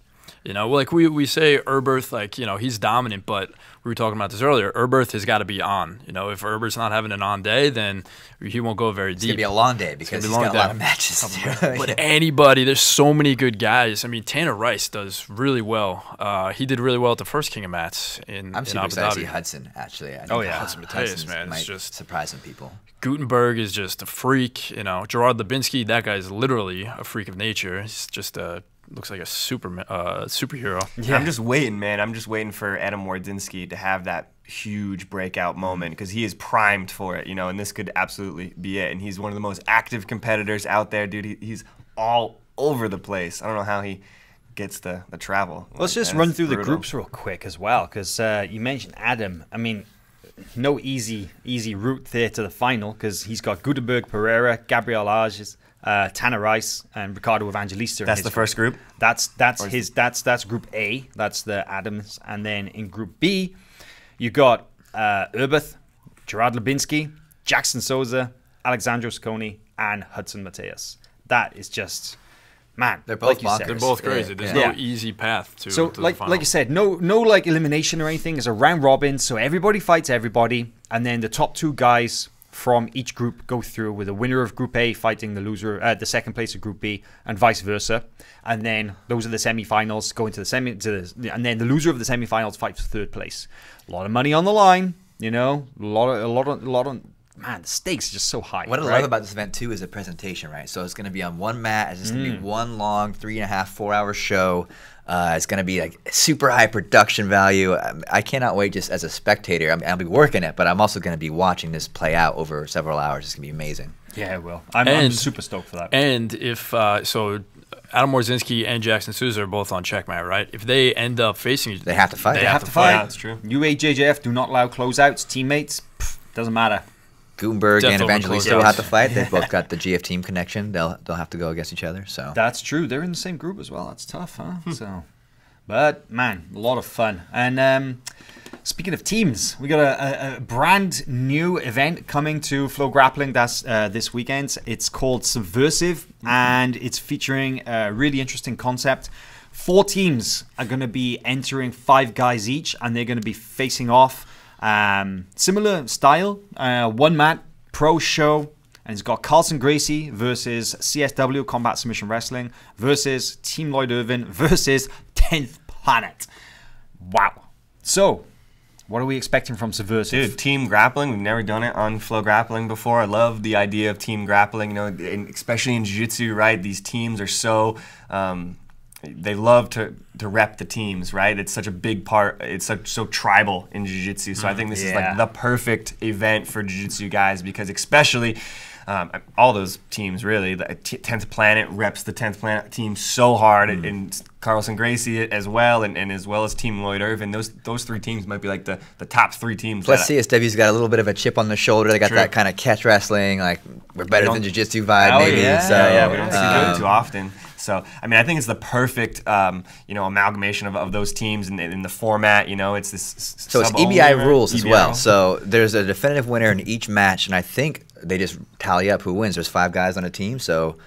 You know, like we say Herberth, like, you know, he's dominant, but we were talking about this earlier. Herberth has got to be on. You know, if Herbert's not having an on day, then he won't go very It's deep. going to be a long day because he's got a lot of matches. But anybody, there's so many good guys. I mean, Tanner Rice does really well. He did really well at the first King of Mats in I'm super Abu excited to Dhabi. see Hudson, actually. I Oh, think yeah. Hudson Mateus, Hudson's man, it's might just- surprise some people. Gutenberg is just a freak. You know, Gerard Lubinsky, that guy's literally a freak of nature. He's just looks like a superhero. Yeah. I'm just waiting, man. I'm just waiting for Adam Wardzinski to have that huge breakout moment because he is primed for it, and this could absolutely be it. And he's one of the most active competitors out there, dude. He's all over the place. I don't know how he gets the travel. Let's just run through the groups real quick as well, because you mentioned Adam. I mean, no easy route there to the final because he's got Gutenberg, Pereira, Gabriel Arges, Tanner Rice, and Ricardo Evangelista. That's the first group. That's Group A. That's the Adams, and then in Group B, you got Urbeth, Gerard Lubinsky, Jackson Souza, Alexandro Sconi, and Hudson Mateus. That is just, man. They're both like They're both crazy. There's no easy path to. So, to like you said, no like elimination or anything. It's a round robin, so everybody fights everybody, and then the top 2 guys from each group go through, with the winner of Group A fighting the loser, the second place of Group B, and vice versa. And then those are the semifinals going to and then the loser of the semifinals fights for third place. A lot of money on the line, a lot of. Man, the stakes are just so high. What I love about this event too is the presentation, right? So it's going to be on one mat. It's just going to be one long 3.5, 4 hour show. It's going to be like super high production value. I cannot wait just as a spectator. I'll be working it, but I'm also going to be watching this play out over several hours. It's going to be amazing. Yeah, it will. I'm super stoked for that. And if Adam Wardzinski and Jackson Souza are both on checkmate, right? If they end up facing each other, they have to fight. They have to fight. Yeah, that's true. UAJJF do not allow closeouts. Teammates, doesn't matter. Gutenberg and Definitely Evangelista will have to fight. They've both got the GF team connection. They'll have to go against each other. So that's true. They're in the same group as well. That's tough, huh? So, but man, a lot of fun. And speaking of teams, we got a brand new event coming to FloGrappling. That's this weekend. It's called Subversive, and it's featuring a really interesting concept. 4 teams are going to be entering 5 guys each, and they're going to be facing off. Similar style, 1 mat pro show, and it's got Carlson Gracie versus CSW Combat Submission Wrestling versus Team Lloyd Irvin versus 10th Planet. Wow. So, what are we expecting from Subversive? Dude, team grappling. We've never done it on FloGrappling before. I love the idea of team grappling. And especially in jiu-jitsu, right? These teams are so. They love to rep the teams, right? It's such a big part. It's so tribal in jiu-jitsu. So I think this is like the perfect event for jiu-jitsu guys because especially all those teams really. The 10th Planet reps the 10th Planet team so hard, and Carlson Gracie as well, and as well as Team Lloyd Irvin. Those 3 teams might be like the top 3 teams. Plus CSW's got a little bit of a chip on the shoulder. They got that kind of catch wrestling, like we're better than jiu-jitsu vibe, maybe. Yeah, we don't see that too often. So, I mean, I think it's the perfect, amalgamation of those teams in the format. It's this. So it's EBI rules as well. So there's a definitive winner in each match, and I think they just tally up who wins. There's 5 guys on a team, so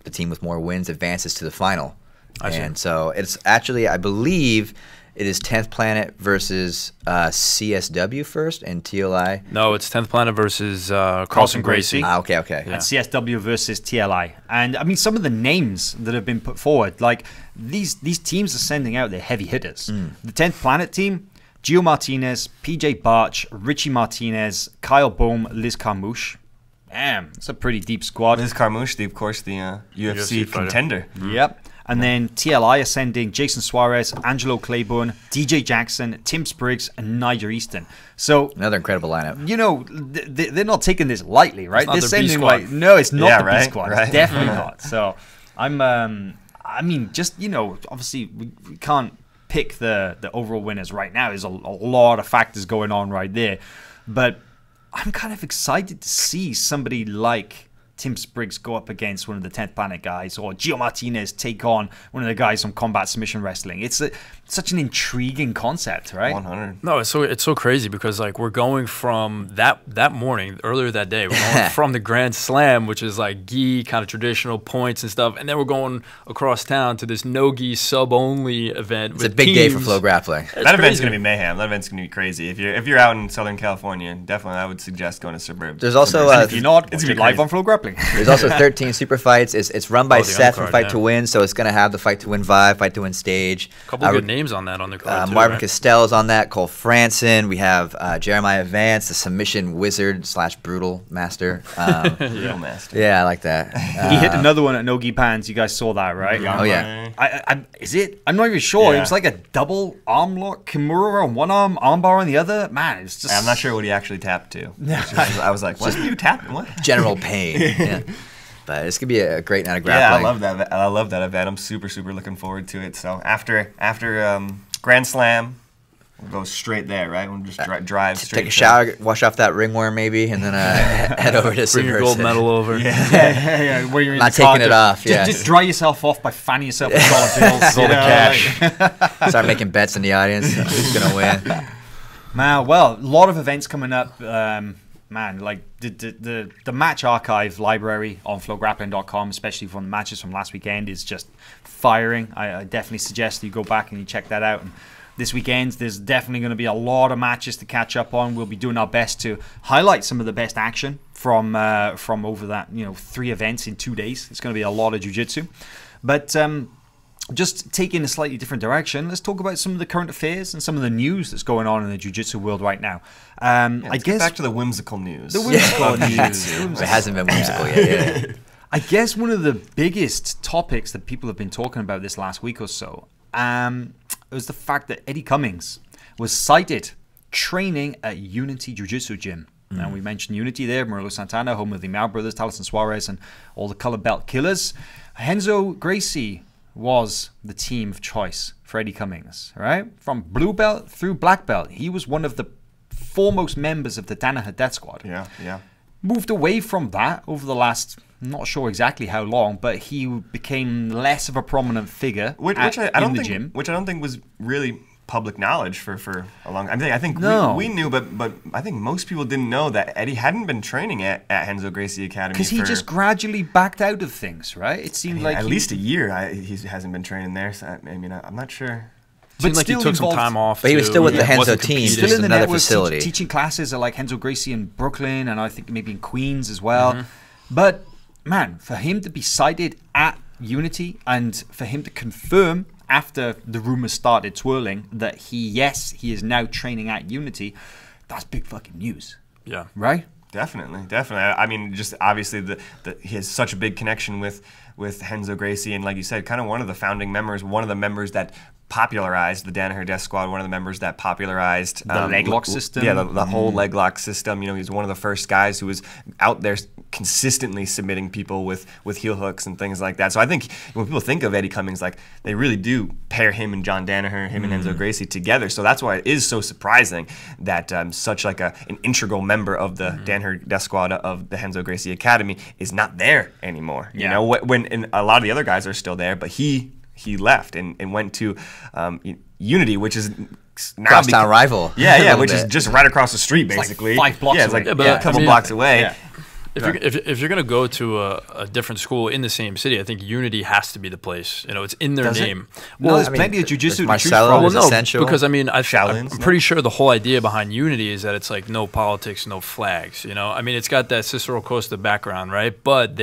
the team with more wins advances to the final. And so it's actually, I believe, it is 10th Planet versus CSW first and TLI. No, it's 10th Planet versus Carlson Gracie. Okay. Yeah. And CSW versus TLI. And I mean, some of the names that have been put forward, like these teams are sending out their heavy hitters. The 10th Planet team, Gio Martinez, PJ Barch, Richie Martinez, Kyle Bohm, Liz Carmouche. Damn, it's a pretty deep squad. Liz Carmouche, of course, the UFC contender. Yep. And then TLI are sending Jason Suarez, Angelo Claiborne, DJ Jackson, Tim Spriggs, and Niger Easton. So another incredible lineup. They're not taking this lightly, right? They're sending no, it's not the B squad. Right. It's definitely not. So obviously we can't pick the overall winners right now. There's a lot of factors going on right there, but I'm kind of excited to see somebody like Tim Spriggs go up against one of the 10th Planet guys, or Gio Martinez take on one of the guys from Combat Submission Wrestling. It's such an intriguing concept, right? 100. No, it's so crazy because like we're going from that morning, earlier that day, we're going from the Grand Slam, which is like gi, kind of traditional points and stuff, and then we're going across town to this no-gi sub-only event. It's a big day for FloGrappling. That event's going to be mayhem. That event's going to be crazy. If you're out in Southern California, definitely I would suggest going to Subversive. There's also if you're not, it's live on FloGrappling. FloGrappling. There's also 13 super fights. It's run by the Seth from undercard, Fight yeah. to Win, so it's going to have the Fight to Win vibe, Fight to Win stage. A couple good names on that undercard, too, Marvin right? Castell's on that, Cole Franson. We have Jeremiah Vance, the submission wizard / brutal master. Real master. Yeah, I like that. He hit another one at Nogi Pans. You guys saw that, right? Oh, yeah. Is it? I'm not even sure. Yeah. It was like a double arm lock, Kimura on one arm, armbar on the other. Man, it's just. I'm not sure what he actually tapped to. I was like, what? You tapped? What? General pain. Yeah. But it's going to be a great night of Yeah, grappling. I love that. I love that event. I'm super looking forward to it. So after Grand Slam, we'll go straight there, right? We'll just drive straight. Take a shower, wash off that ringworm maybe, and then head over to Bring your gold Subversive. medal over. yeah. Where you're in Not the car, taking it off, yeah. Just dry yourself off by fanning yourself with dollar bills. Gold cash. Start making bets in the audience. Who's going to win? Man, well, a lot of events coming up. Man, like the match archive library on FloGrappling.com, especially from the matches from last weekend, is just firing. I definitely suggest you go back and you check that out. And this weekend, there's definitely going to be a lot of matches to catch up on. We'll be doing our best to highlight some of the best action from over that 3 events in 2 days. It's going to be a lot of jiu-jitsu, but. Just taking a slightly different direction, let's talk about some of the current affairs and some of the news that's going on in the jiu-jitsu world right now. I guess back to the whimsical news. The whimsical news. It hasn't been whimsical yet. Yeah. I guess one of the biggest topics that people have been talking about this last week or so was the fact that Eddie Cummings was sighted training at Unity Jiu-Jitsu Gym. And we mentioned Unity there, Murilo Santana, home of the Miyao brothers, Taliesin Suarez, and all the color belt killers. Renzo Gracie was the team of choice for Eddie Cummings, right? From blue belt through black belt. He was one of the foremost members of the Danaher Death Squad. Yeah. Moved away from that over the last, not sure exactly how long, but he became less of a prominent figure in the gym. Which I don't think was really public knowledge for a long time. I think No. we knew, but I think most people didn't know that Eddie hadn't been training at Renzo Gracie Academy. Because he just gradually backed out of things, right? It seemed like at least a year he hasn't been training there. So I'm not sure. Seemed like he still took some involved- time off. But he was still with the Renzo wasn't team. competing. Still Still in the another network facility. teaching classes at like Renzo Gracie in Brooklyn, and I think maybe in Queens as well. But man, for him to be cited at Unity and for him to confirm after the rumors started twirling that he is now training at Unity, that's big fucking news. Yeah. Right? Definitely. I mean, just obviously he has such a big connection with Renzo Gracie, and like you said, kind of one of the founding members, one of the members that popularized the Danaher Death Squad, one of the members that popularized the leg lock system. Yeah, the whole leg lock system. He was one of the first guys who was out there consistently submitting people with heel hooks and things like that. So I think when people think of Eddie Cummings, like they really do pair him and John Danaher, him and Renzo Gracie together. So that's why it is so surprising that such like an integral member of the Danaher Death Squad of the Renzo Gracie Academy is not there anymore. You know, when and a lot of the other guys are still there, but he left and went to Unity, which is now Crosstown rival. Yeah, which is just right across the street, basically. like 5 blocks yeah, it's away. like Yeah, a couple blocks away. Yeah. If you're going to go to a different school in the same city, I think Unity has to be the place. It's in their Does it? name. Well, there's plenty of jiu-jitsu to choose Marcelo from. was essential. because I mean, I'm Shaolin's, pretty sure the whole idea behind Unity is that it's like no politics, no flags. I mean, it's got that Cicero Costa background, right? But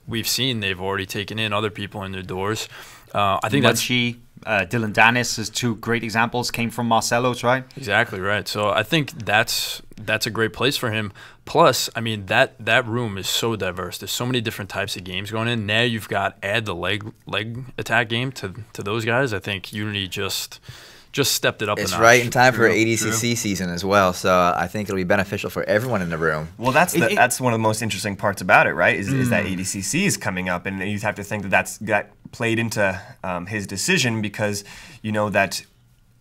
we've seen they've already taken in other people in their doors. I think that's Munchie, Dylan Dennis is 2 great examples, came from Marcelo's, right? exactly right. So I think that's a great place for him. Plus, I mean, that room is so diverse. There's so many different types of games going in. Now you've got add the leg attack game to those guys. I think Unity just stepped it up. It's a notch. right in time for ADCC season as well, so I think it'll be beneficial for everyone in the room. Well, that's one of the most interesting parts about it, right? Is that ADCC is coming up, and you have to think that played into his decision because that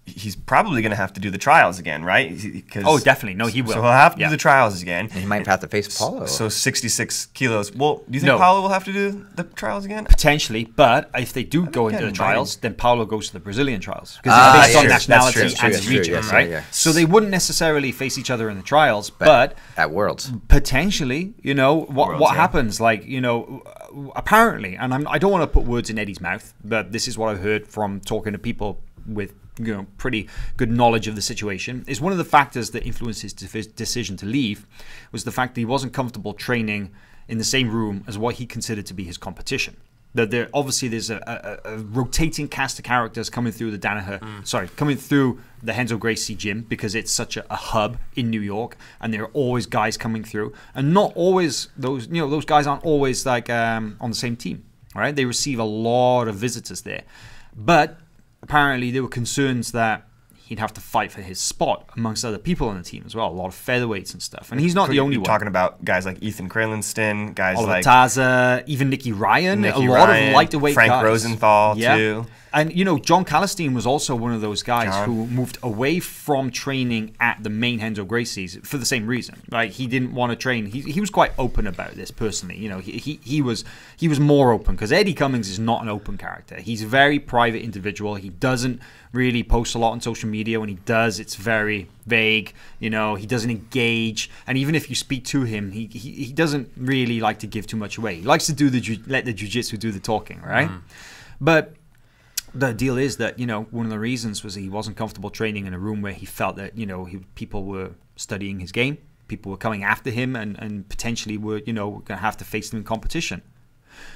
he's probably going to have to do the trials again, right? Oh, definitely. No, he will. So he'll have to do the trials again. And he might have to face Paulo. So 66 kilos. Well, do you think No. Paulo will have to do the trials again? Potentially, but if they do go into get the invited. trials, then Paulo goes to the Brazilian trials. Because it's based on yes, nationality that's true, and that's true, region, yes, right? yeah. So they wouldn't necessarily face each other in the trials, but at Worlds. potentially, what Worlds, yeah. happens, like, apparently, and I don't want to put words in Eddie's mouth, but this is what I've heard from talking to people with pretty good knowledge of the situation, is one of the factors that influenced his decision to leave was the fact that he wasn't comfortable training in the same room as what he considered to be his competition. That there's a rotating cast of characters coming through coming through the Renzo Gracie gym, because it's such a hub in New York, and there are always guys coming through, and not always those guys aren't always like on the same team, right? They receive a lot of visitors there, but apparently there were concerns that he'd have to fight for his spot amongst other people on the team as well, a lot of featherweights and stuff. And he's not the only one. Talking about guys like Ethan Kralinston, guys Oliver like Taza, even Nicky Ryan, a lot of lightweight Frank guys. Rosenthal too. And, John Callistine was also one of those guys who moved away from training at the main Renzo Gracie's for the same reason. Right? He didn't want to train. He was quite open about this personally. He was more open, because Eddie Cummings is not an open character. He's a very private individual. He doesn't really post a lot on social media. When he does, it's very vague. He doesn't engage. And even if you speak to him, he doesn't really like to give too much away. He likes to let the jiu-jitsu do the talking, right? But the deal is that, one of the reasons was he wasn't comfortable training in a room where he felt that, people were studying his game, people were coming after him, and potentially were, going to have to face him in competition.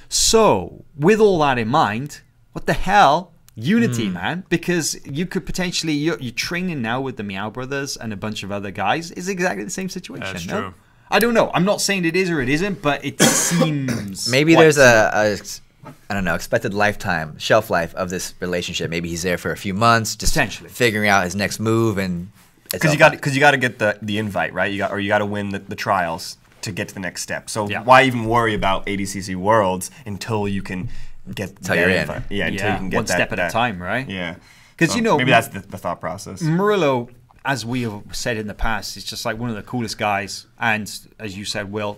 So, with all that in mind, what the hell? Unity, man, because you could potentially, you're training now with the Miyao brothers and a bunch of other guys. It's exactly the same situation. That's no? true. I don't know. I'm not saying it is or it isn't, but it seems... Maybe there's I don't know, expected lifetime, shelf life of this relationship. Maybe he's there for a few months, just potentially figuring out his next move, and because you got to get the invite, right? You got to win the trials to get to the next step. So why even worry about ADCC Worlds until you can get until you're in? Until you can get one step at a time, right? Yeah, because maybe that's the thought process. Murillo, as we have said in the past, is just like one of the coolest guys, and as you said, Will,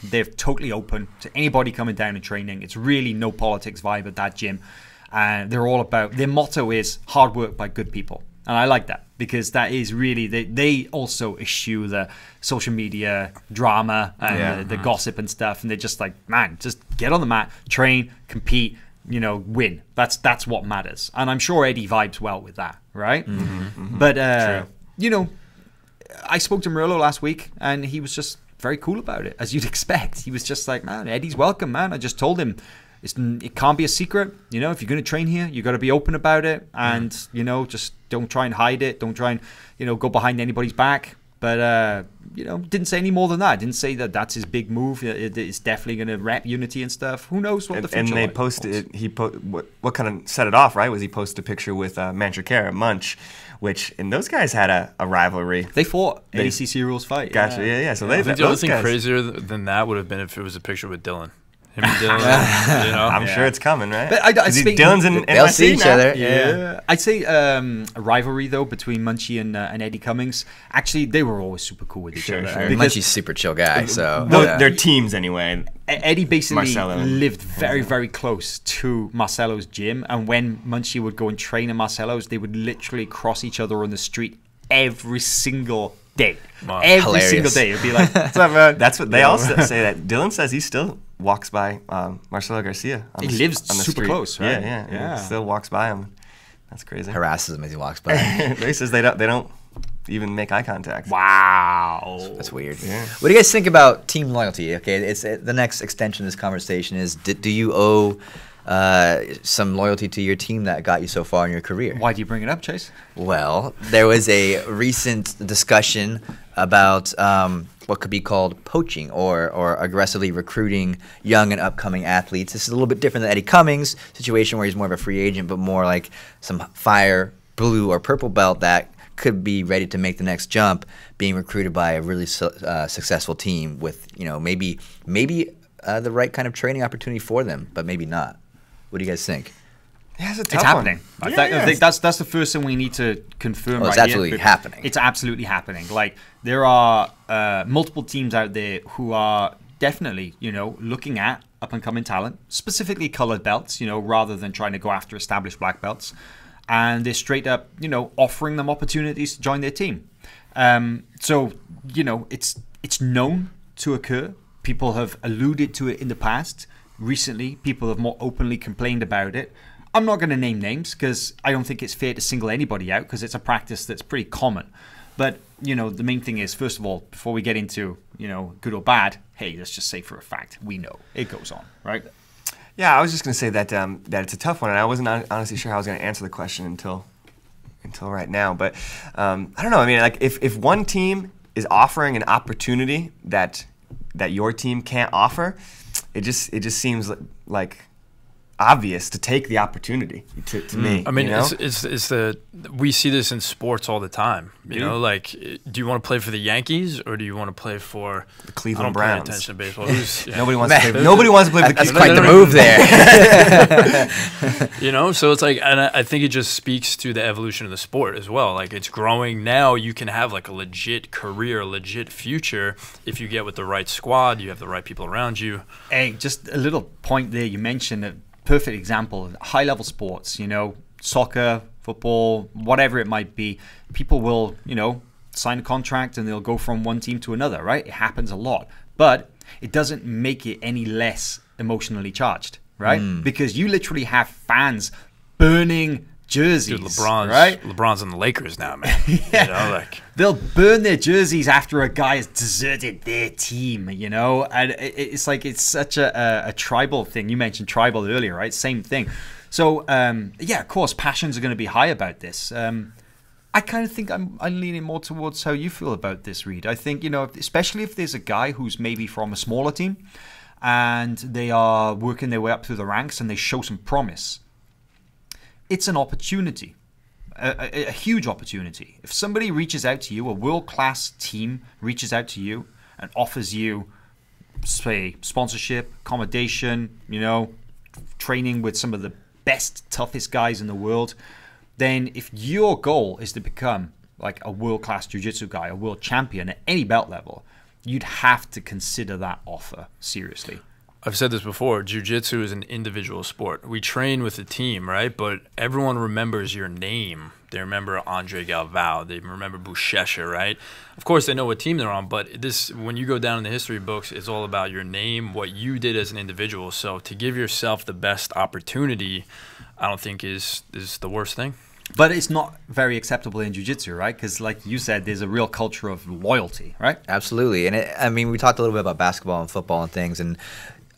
they're totally open to anybody coming down and training. It's really no politics vibe at that gym. And they're all about, their motto is hard work by good people. And I like that, because that is really, they also eschew the social media drama and the gossip and stuff. And they're just like, man, just get on the mat, train, compete, win. That's what matters. And I'm sure Eddie vibes well with that, right? But, I spoke to Murillo last week, and he was just very cool about it, as you'd expect. He was just like, man, Eddie's welcome, man. I just told him it can't be a secret. If you're going to train here, you got to be open about it, and just don't try and hide it. Don't try and go behind anybody's back. But didn't say any more than that. Didn't say that that's his big move. It's definitely going to rep Unity and stuff. Who knows what the future? And they posted. What kind of set it off, right? Was he posted a picture with Manchakera, Munch, and those guys had a rivalry. They fought ADCC rules fight. Gotcha. Yeah. So I think the other thing crazier than that would have been if it was a picture with Dylan. Him and Dylan, I'm sure it's coming, right? But Dylan's in they'll see each other. Yeah. I'd say a rivalry though between Munchie and Eddie Cummings. Actually, they were always super cool with each other. Sure. Munchie's super chill guy, so they're teams anyway. Eddie basically lived very, very close to Marcelo's gym, and when Munchie would go and train at Marcelo's, they would literally cross each other on the street every single day. Wow. Every single day. It'd be like, what's up, man? That's what they all say. That Dylan says he still walks by Marcelo Garcia. He lives on the super street. Close, right? Yeah. He still walks by him. That's crazy. Harasses him as he walks by. He says they don't even make eye contact. Wow. That's weird. Yeah. What do you guys think about team loyalty? Okay, it's the next extension of this conversation is, do you owe some loyalty to your team that got you so far in your career? Why do you bring it up, Chase? Well, there was a recent discussion about what could be called poaching or aggressively recruiting young and upcoming athletes. This is a little bit different than Eddie Cummings' situation, where he's more of a free agent, but more like some fire, blue, or purple belt that could be ready to make the next jump, being recruited by a really successful team with, maybe the right kind of training opportunity for them, but maybe not. What do you guys think? Yeah, it's a tough happening. one. I think that's the first thing we need to confirm. Well, it's right absolutely here. happening. It's absolutely happening. Like, there are multiple teams out there who are definitely, looking at up and coming talent, specifically colored belts, rather than trying to go after established black belts, and they're straight up, offering them opportunities to join their team. So it's known to occur. People have alluded to it in the past. Recently, people have more openly complained about it. I'm not going to name names because I don't think it's fair to single anybody out, because it's a practice that's pretty common. But the main thing is, first of all, before we get into, good or bad, hey, let's just say for a fact, we know it goes on, right? Yeah, I was just going to say that that it's a tough one, and I wasn't honestly sure how I was going to answer the question until right now. But I don't know. I mean, like if one team is offering an opportunity that your team can't offer, it just seems like obvious to take the opportunity to me. I mean, it's we see this in sports all the time. You know, like, do you want to play for the Yankees or do you want to play for the Cleveland Browns? Pay attention to baseball. Nobody wants to play. Nobody wants to play for the That's Cleveland quite the move there. So it's like, and I think it just speaks to the evolution of the sport as well. Like, it's growing now. You can have like a legit career, a legit future if you get with the right squad. You have the right people around you. Hey, just a little point there. You mentioned a perfect example of high-level sports, soccer, football, whatever it might be. People will, sign a contract and they'll go from one team to another, right? It happens a lot. But it doesn't make it any less emotionally charged, right? Because you literally have fans burning jerseys. Dude, right? LeBron's in the Lakers now, man. Yeah. They'll burn their jerseys after a guy has deserted their team, and it's like it's such a tribal thing. You mentioned tribal earlier, right? Same thing. So of course, passions are going to be high about this. I kind of think I'm leaning more towards how you feel about this, Reed. I think, especially if there's a guy who's maybe from a smaller team and they are working their way up through the ranks and they show some promise. It's an opportunity, a huge opportunity. If somebody reaches out to you, a world-class team reaches out to you and offers you, say, sponsorship, accommodation, training with some of the best, toughest guys in the world, then if your goal is to become like a world-class jiu-jitsu guy, a world champion at any belt level, you'd have to consider that offer seriously. I've said this before, jiu-jitsu is an individual sport. We train with a team, right? But everyone remembers your name. They remember Andre Galvao. They remember Buchecha, right? Of course, they know what team they're on, but when you go down in the history books, it's all about your name, what you did as an individual. So to give yourself the best opportunity, I don't think is the worst thing. But it's not very acceptable in jiu-jitsu, right? Because like you said, there's a real culture of loyalty, right? Absolutely. And we talked a little bit about basketball and football and things, and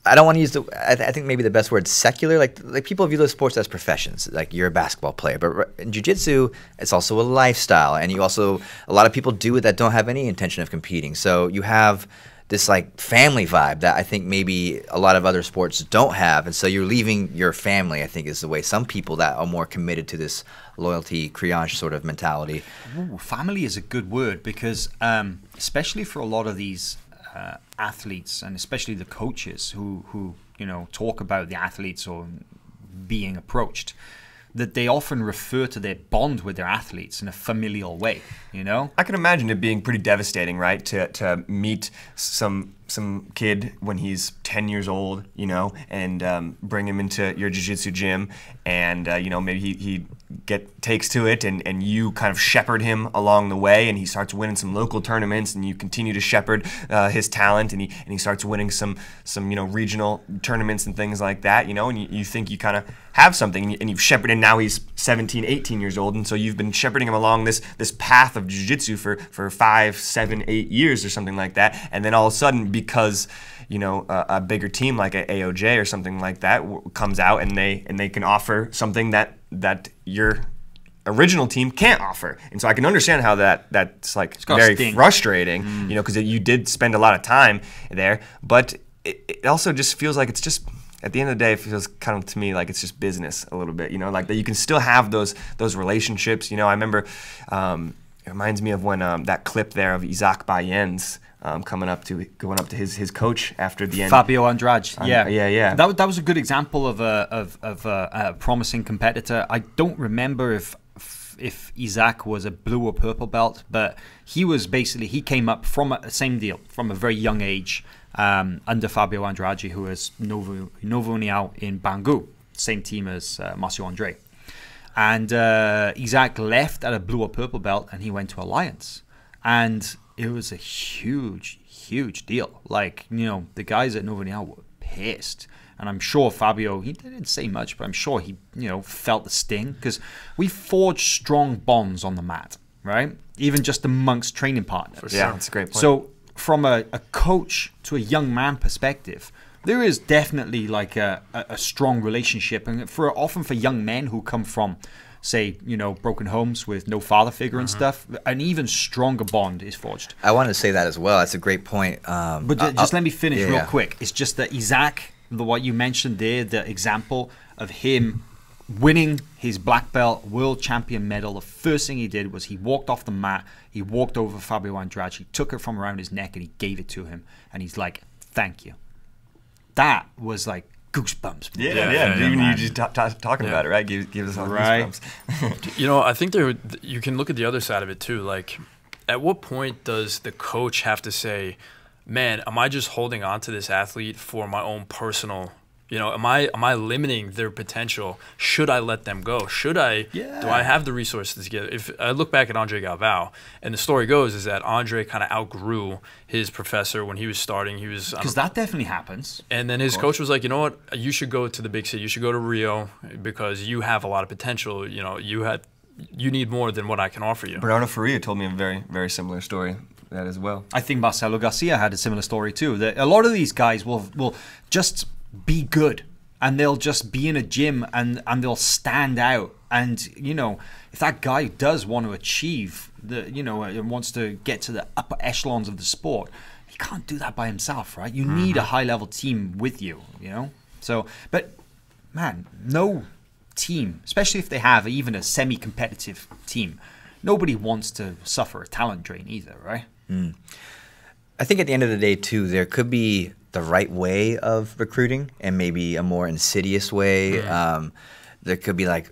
I don't want to use I think maybe the best word, secular. Like people view those sports as professions. Like, you're a basketball player, but in jiu-jitsu, it's also a lifestyle, and a lot of people do it that don't have any intention of competing. So you have this like family vibe that I think maybe a lot of other sports don't have, and so you're leaving your family, I think, is the way some people that are more committed to this loyalty, criange sort of mentality. Ooh, family is a good word because especially for a lot of these athletes, and especially the coaches who talk about the athletes or being approached, that they often refer to their bond with their athletes in a familial way. I can imagine it being pretty devastating, right? To meet some kid when he's 10 years old, and bring him into your jiu-jitsu gym, and maybe he takes to it, and you kind of shepherd him along the way, and he starts winning some local tournaments, and you continue to shepherd his talent, and he starts winning some regional tournaments and things like that, and you think you kind of have something, and you've shepherded. Now he's 17, 18 years old, and so you've been shepherding him along this path of jiu-jitsu for 5, 7, 8 years or something like that, and then all of a sudden, because a bigger team like a AOJ or something like that comes out, and they can offer something that your original team can't offer. And so I can understand how that's like very frustrating, because you did spend a lot of time there, but it also just feels like it's just, at the end of the day, it feels kind of to me like it's just business a little bit, like that you can still have those relationships. I remember it reminds me of when that clip there of Isaac Bayens going up to his coach after the end. Fabio Andrade. Yeah. That was a good example of a promising competitor. I don't remember if Isaac was a blue or purple belt, but he came up from the same deal, from a very young age, under Fabio Andrade, who was Novo Miyao in Bangu, same team as Marcio Andre. And Isaac left at a blue or purple belt, and he went to Alliance. And it was a huge, huge deal. Like, the guys at Novo Miyao were pissed. And I'm sure Fabio, he didn't say much, but I'm sure he, felt the sting. Because we forged strong bonds on the mat. right? Even just amongst training partners. Yeah, that's a great point. So from a coach to a young man perspective, there is definitely like a strong relationship, and often for young men who come from, say, broken homes with no father figure and stuff, an even stronger bond is forged. I want to say that as well. That's a great point. But just let me finish real quick. It's just that Isaac, what you mentioned there, the example of him winning his black belt world champion medal, the first thing he did was he walked off the mat, he walked over Fabio Andrade, he took it from around his neck and he gave it to him, and he's like, thank you. That was like goosebumps. Yeah. Even you just talking about it, right? Give us all goosebumps. I think you can look at the other side of it too. Like, at what point does the coach have to say, man, am I just holding on to this athlete for my own personal, am I limiting their potential? Should I let them go? Do I have the resources to get it? If I look back at Andre Galvao, and the story goes is that Andre kind of outgrew his professor when he was starting. Because that definitely happens. And then his coach was like, you know what? You should go to the big city. You should go to Rio because you have a lot of potential. You need more than what I can offer you. Bernardo Faria told me a very, very similar story. That as well. I think Marcelo Garcia had a similar story too. That a lot of these guys will just be good, and they'll just be in a gym and they'll stand out. And if that guy does want to achieve and wants to get to the upper echelons of the sport, he can't do that by himself, right? You need a high level team with you, So, but man, no team, especially if they have even a semi-competitive team, nobody wants to suffer a talent drain either, right? I think at the end of the day, too, there could be the right way of recruiting and maybe a more insidious way. There could be like,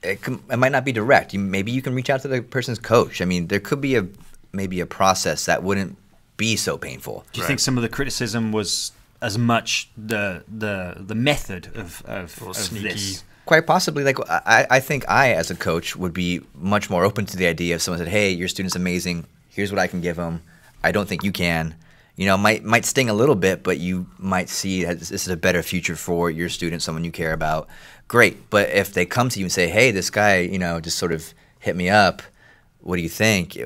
it might not be direct. Maybe you can reach out to the person's coach. I mean, there could be maybe a process that wouldn't be so painful. Do you think some of the criticism was as much the method of this? Quite possibly. Like I think I, as a coach, would be much more open to the idea if someone said, "Hey, your student's amazing. Here's what I can give them. I don't think you can." Might sting a little bit, but you might see this is a better future for your student, someone you care about. Great. But if they come to you and say, "Hey, this guy, just sort of hit me up. What do you think?"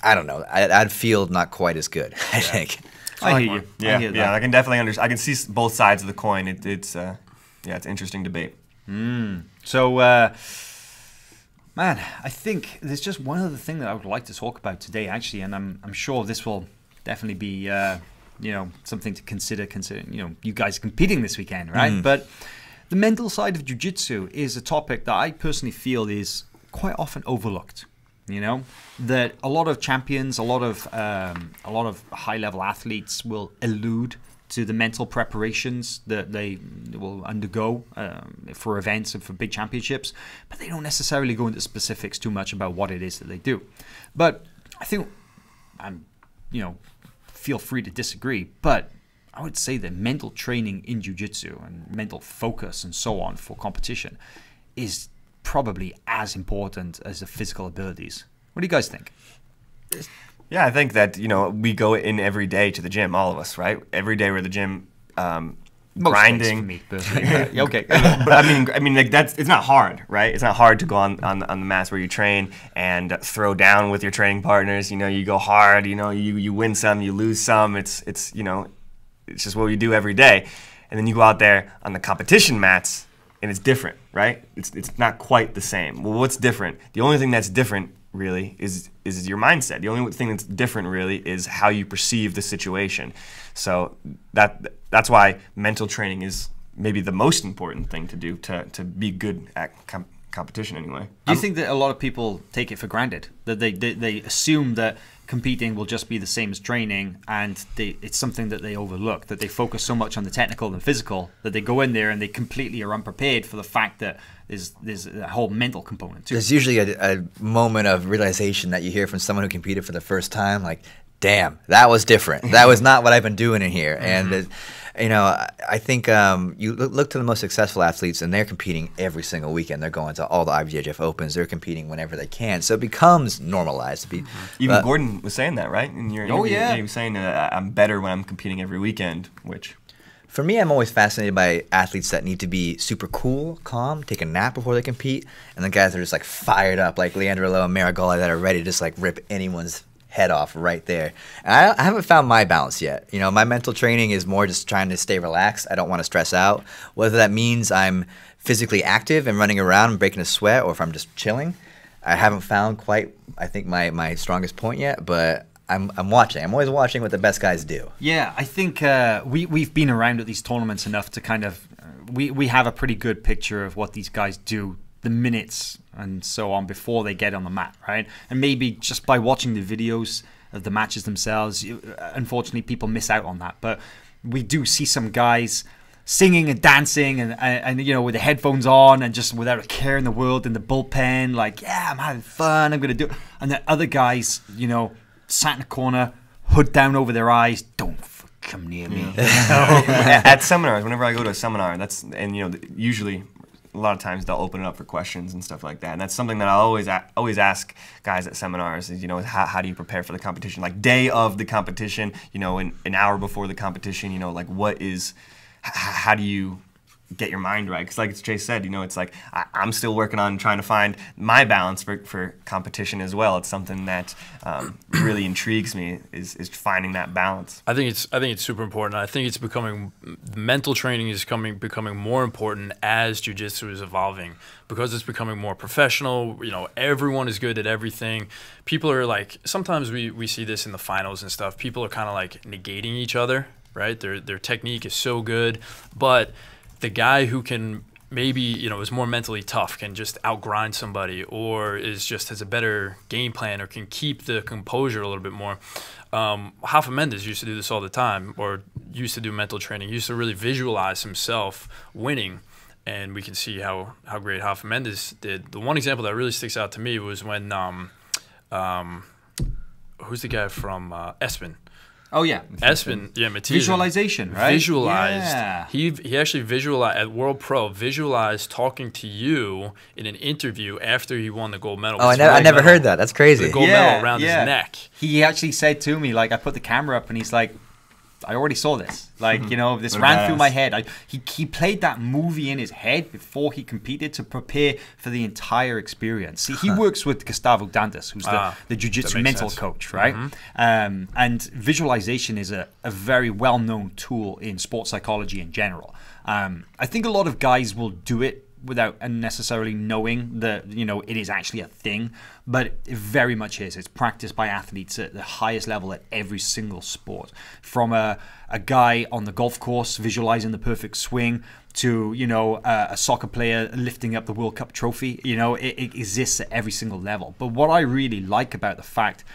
I don't know. I'd feel not quite as good. I think. I hear you. Yeah. I can definitely understand. I can see both sides of the coin. It's an interesting debate. So, man, I think there's just one other thing that I would like to talk about today, actually, and I'm sure this will definitely be, something to consider. You guys competing this weekend, right? But the mental side of jiu-jitsu is a topic that I personally feel is quite often overlooked. That a lot of champions, a lot of high-level athletes will allude to the mental preparations that they will undergo for events and for big championships, but they don't necessarily go into specifics too much about what it is that they do. But I think feel free to disagree, but I would say that mental training in jiu-jitsu and mental focus and so on for competition is probably as important as the physical abilities. What do you guys think? Yeah, I think that, we go in every day to the gym, all of us, right? Every day we're at the gym grinding. For me, personally. Okay. But I mean, like it's not hard, right? It's not hard to go on the mats where you train and throw down with your training partners. You go hard. You win some, you lose some. It's just what we do every day. And then you go out there on the competition mats, and it's different, right? It's not quite the same. Well, what's different? The only thing that's different really is your mindset. The only thing that's different really is how you perceive the situation. So that's why mental training is maybe the most important thing to do to be good at competition anyway. Do you think that a lot of people take it for granted, that they assume that competing will just be the same as training, and it's something that they overlook, that they focus so much on the technical and physical that they go in there and they completely are unprepared for the fact that there's a whole mental component too? There's usually a moment of realization that you hear from someone who competed for the first time, like, damn, that was different. That was not what I've been doing in here. And I think you look to the most successful athletes, and they're competing every single weekend. They're going to all the IBJJF Opens. They're competing whenever they can. So it becomes normalized. Even Gordon was saying that, right? In your interview, he was saying I'm better when I'm competing every weekend, which... For me, I'm always fascinated by athletes that need to be super cool, calm, take a nap before they compete, and the guys that are just like fired up, like Leandro Lo and Marigola, that are ready to just like rip anyone's head off right there. And I haven't found my balance yet. You know, my mental training is more just trying to stay relaxed. I don't want to stress out. Whether that means I'm physically active and running around and breaking a sweat, or if I'm just chilling, I haven't found quite, I think, my strongest point yet, but I'm watching. I'm always watching what the best guys do. Yeah, I think we've been around at these tournaments enough to kind of we have a pretty good picture of what these guys do, the minutes and so on before they get on the mat, right? And maybe just by watching the videos of the matches themselves, unfortunately people miss out on that. But we do see some guys singing and dancing and you know, with the headphones on and just without a care in the world in the bullpen, like, yeah, I'm having fun, I'm gonna do it. And then other guys, you know, sat in a corner, hood down over their eyes, don't come near me. At seminars, whenever I go to a seminar, and you know, usually a lot of times they'll open it up for questions and stuff like that. And that's something that I always ask guys at seminars is, you know, how do you prepare for the competition? Like day of the competition, you know, an hour before the competition, you know, like how do you get your mind right? Because like Chase said, you know, it's like I'm still working on trying to find my balance for competition as well. It's something that really intrigues me is finding that balance. I think it's super important. I think it's mental training is becoming more important as jiu-jitsu is evolving, because it's becoming more professional. You know, everyone is good at everything. People are like, sometimes we see this in the finals and stuff. People are kind of like negating each other, right? Their technique is so good, but the guy who can maybe, you know, is more mentally tough, can just outgrind somebody, or has a better game plan, or can keep the composure a little bit more. Rafa Mendes used to do this all the time, or used to do mental training. He used to really visualize himself winning, and we can see how great Rafa Mendes did. The one example that really sticks out to me was when who's the guy from Espen? Oh yeah, Espen, yeah, Matthias. Visualization, right? Visualized. Yeah. He actually visualized at World Pro. Visualized talking to you in an interview after he won the gold medal. Oh, I never heard that. That's crazy. The gold medal around his neck. He actually said to me, like, I put the camera up and he's like, I already saw this. Like, you know, this ran through my head. He played that movie in his head before he competed to prepare for the entire experience. See, he works with Gustavo Dantas, who's the jiu-jitsu mental coach, right? And visualization is a very well-known tool in sports psychology in general. I think a lot of guys will do it without necessarily knowing that, you know, it is actually a thing, but it very much is. It's practiced by athletes at the highest level at every single sport. From a guy on the golf course visualizing the perfect swing to, you know, a soccer player lifting up the World Cup trophy. You know, it exists at every single level. But what I really like about the fact,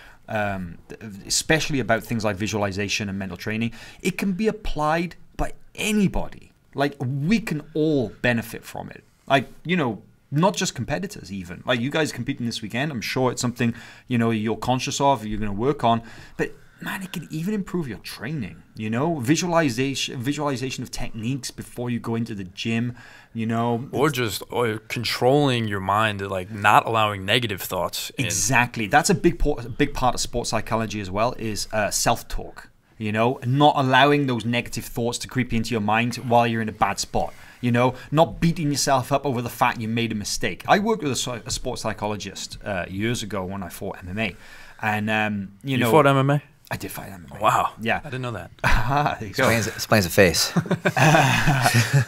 especially about things like visualization and mental training, it can be applied by anybody. Like, we can all benefit from it. Like, you know, not just competitors even. Like, you guys competing this weekend, I'm sure it's something, you know, you're conscious of, you're going to work on. But, man, it can even improve your training, you know? Visualization of techniques before you go into the gym, you know? Or just controlling your mind, like not allowing negative thoughts in. Exactly. That's a big part of sports psychology as well, is self-talk. You know, not allowing those negative thoughts to creep into your mind while you're in a bad spot. You know, not beating yourself up over the fact you made a mistake. I worked with a sports psychologist years ago when I fought MMA. And, you know. You fought MMA? I did fight MMA. Wow. Yeah. I didn't know that. There you go. Explains the face.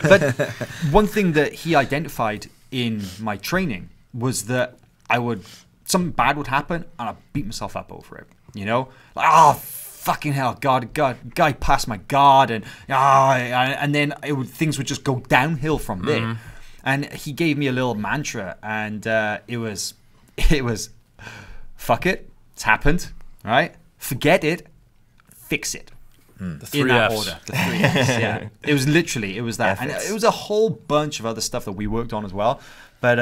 But one thing that he identified in my training was that something bad would happen and I'd beat myself up over it. You know? Like, oh, fucking hell, guy passed my guard, and then things would just go downhill from there. And he gave me a little mantra, and it was, fuck it, it's happened, right? Forget it, fix it. The 3 in that Fs. order. The 3 Fs, yeah. It was that. And it was a whole bunch of other stuff that we worked on as well. But,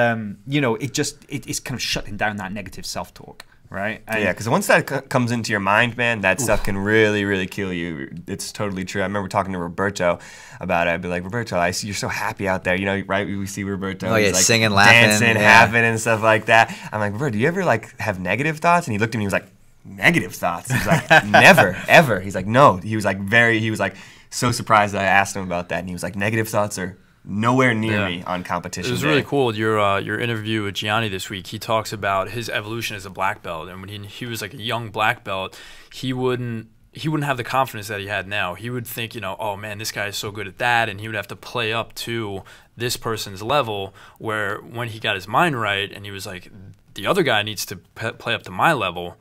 you know, it's kind of shutting down that negative self-talk. Right? And yeah, because once that comes into your mind, man, that stuff can really, really kill you. It's totally true. I remember talking to Roberto about it. I'd be like, Roberto, I see you're so happy out there. You know, right? We see Roberto. Oh, yeah, like, singing, laughing. Dancing, having, and stuff like that. I'm like, Roberto, do you ever, like, have negative thoughts? And he looked at me and he was like, negative thoughts? He's like, never, ever. He's like, no. He was like, so surprised that I asked him about that, and he was like, negative thoughts are nowhere near me on competition. It was really cool. Your interview with Gianni this week, he talks about his evolution as a black belt, and when he was like a young black belt, he wouldn't have the confidence that he had now. He would think, oh man, this guy is so good at that, and he would have to play up to this person's level, where when he got his mind right and he was like, the other guy needs to play up to my level,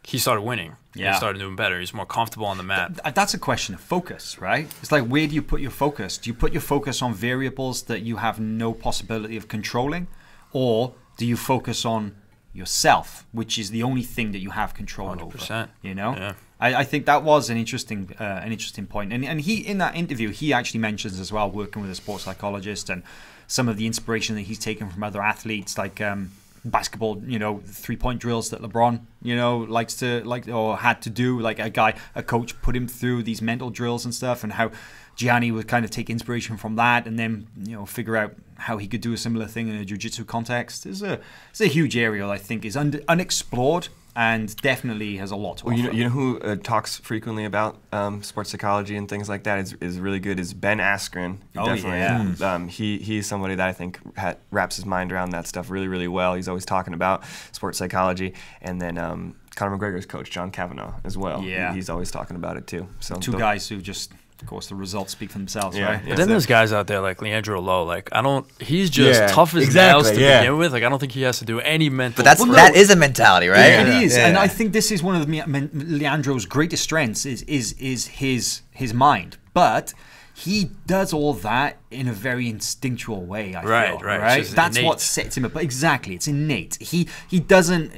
he started winning. Yeah. He started doing better. He's more comfortable on the mat. That's a question of focus, right? It's like, where do you put your focus? Do you put your focus on variables that you have no possibility of controlling? Or do you focus on yourself, which is the only thing that you have control 100%. over? You know? Yeah. I think that was an interesting point. And he, in that interview, he actually mentions as well working with a sports psychologist and some of the inspiration that he's taken from other athletes, like basketball, 3-point drills that LeBron, likes to or had to do. Like a coach put him through these mental drills and stuff, and how Gianni would kind of take inspiration from that, and then figure out how he could do a similar thing in a jiu-jitsu context. It's a huge area that I think is unexplored, and definitely has a lot to offer. You know who talks frequently about sports psychology and things like that is really good is Ben Askren. Yeah. He's somebody that I think wraps his mind around that stuff really, really well. He's always talking about sports psychology. And then Conor McGregor's coach, John Kavanagh, as well. Yeah. He's always talking about it too. So two guys who just, of course, the results speak for themselves, right? But then there's guys out there like Leandro Lo. He's just tough as nails to begin with. I don't think he has to do any mental. But that is a mentality, right? Yeah, it is, and I think this is one of Leandro's greatest strengths is his mind. But he does all that in a very instinctual way, I feel. Right. That's innate. What sets him up. Exactly, it's innate. He doesn't,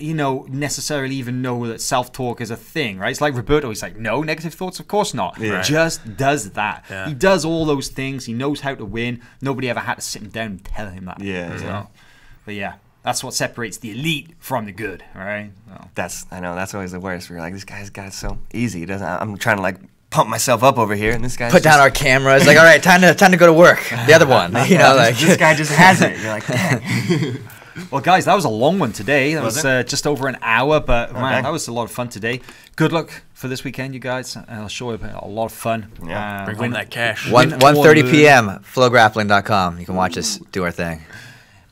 necessarily even know that self-talk is a thing, right? It's like Roberto. He's like, no, negative thoughts, of course not. Yeah. Just does that. Yeah. He does all those things. He knows how to win. Nobody ever had to sit him down and tell him that. Yeah. But yeah. That's what separates the elite from the good, right? Well, that's always the worst. We're like, this guy's got it so easy. He doesn't. I'm trying to pump myself up over here, and this guy put down our cameras. Like, all right, time to go to work. The other one, this guy just has it. You're like, dang. Well, guys, that was a long one today. That was just over an hour, but man, that was a lot of fun today. Good luck for this weekend, you guys. I'll show you a lot of fun. Yeah, bring home that cash. 1:30 p.m. FloGrappling.com. You can watch us do our thing.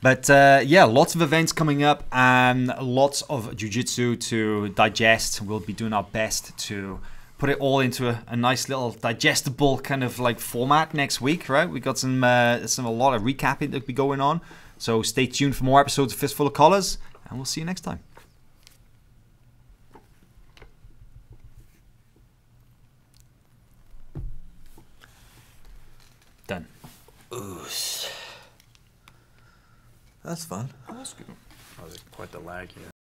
But lots of events coming up and lots of jiu-jitsu to digest. We'll be doing our best to put it all into a nice little digestible kind of like format next week, right? We got a lot of recapping that'll be going on. So stay tuned for more episodes of Fistful of Collars, and we'll see you next time. Done. That's fun. That was quite the lag here.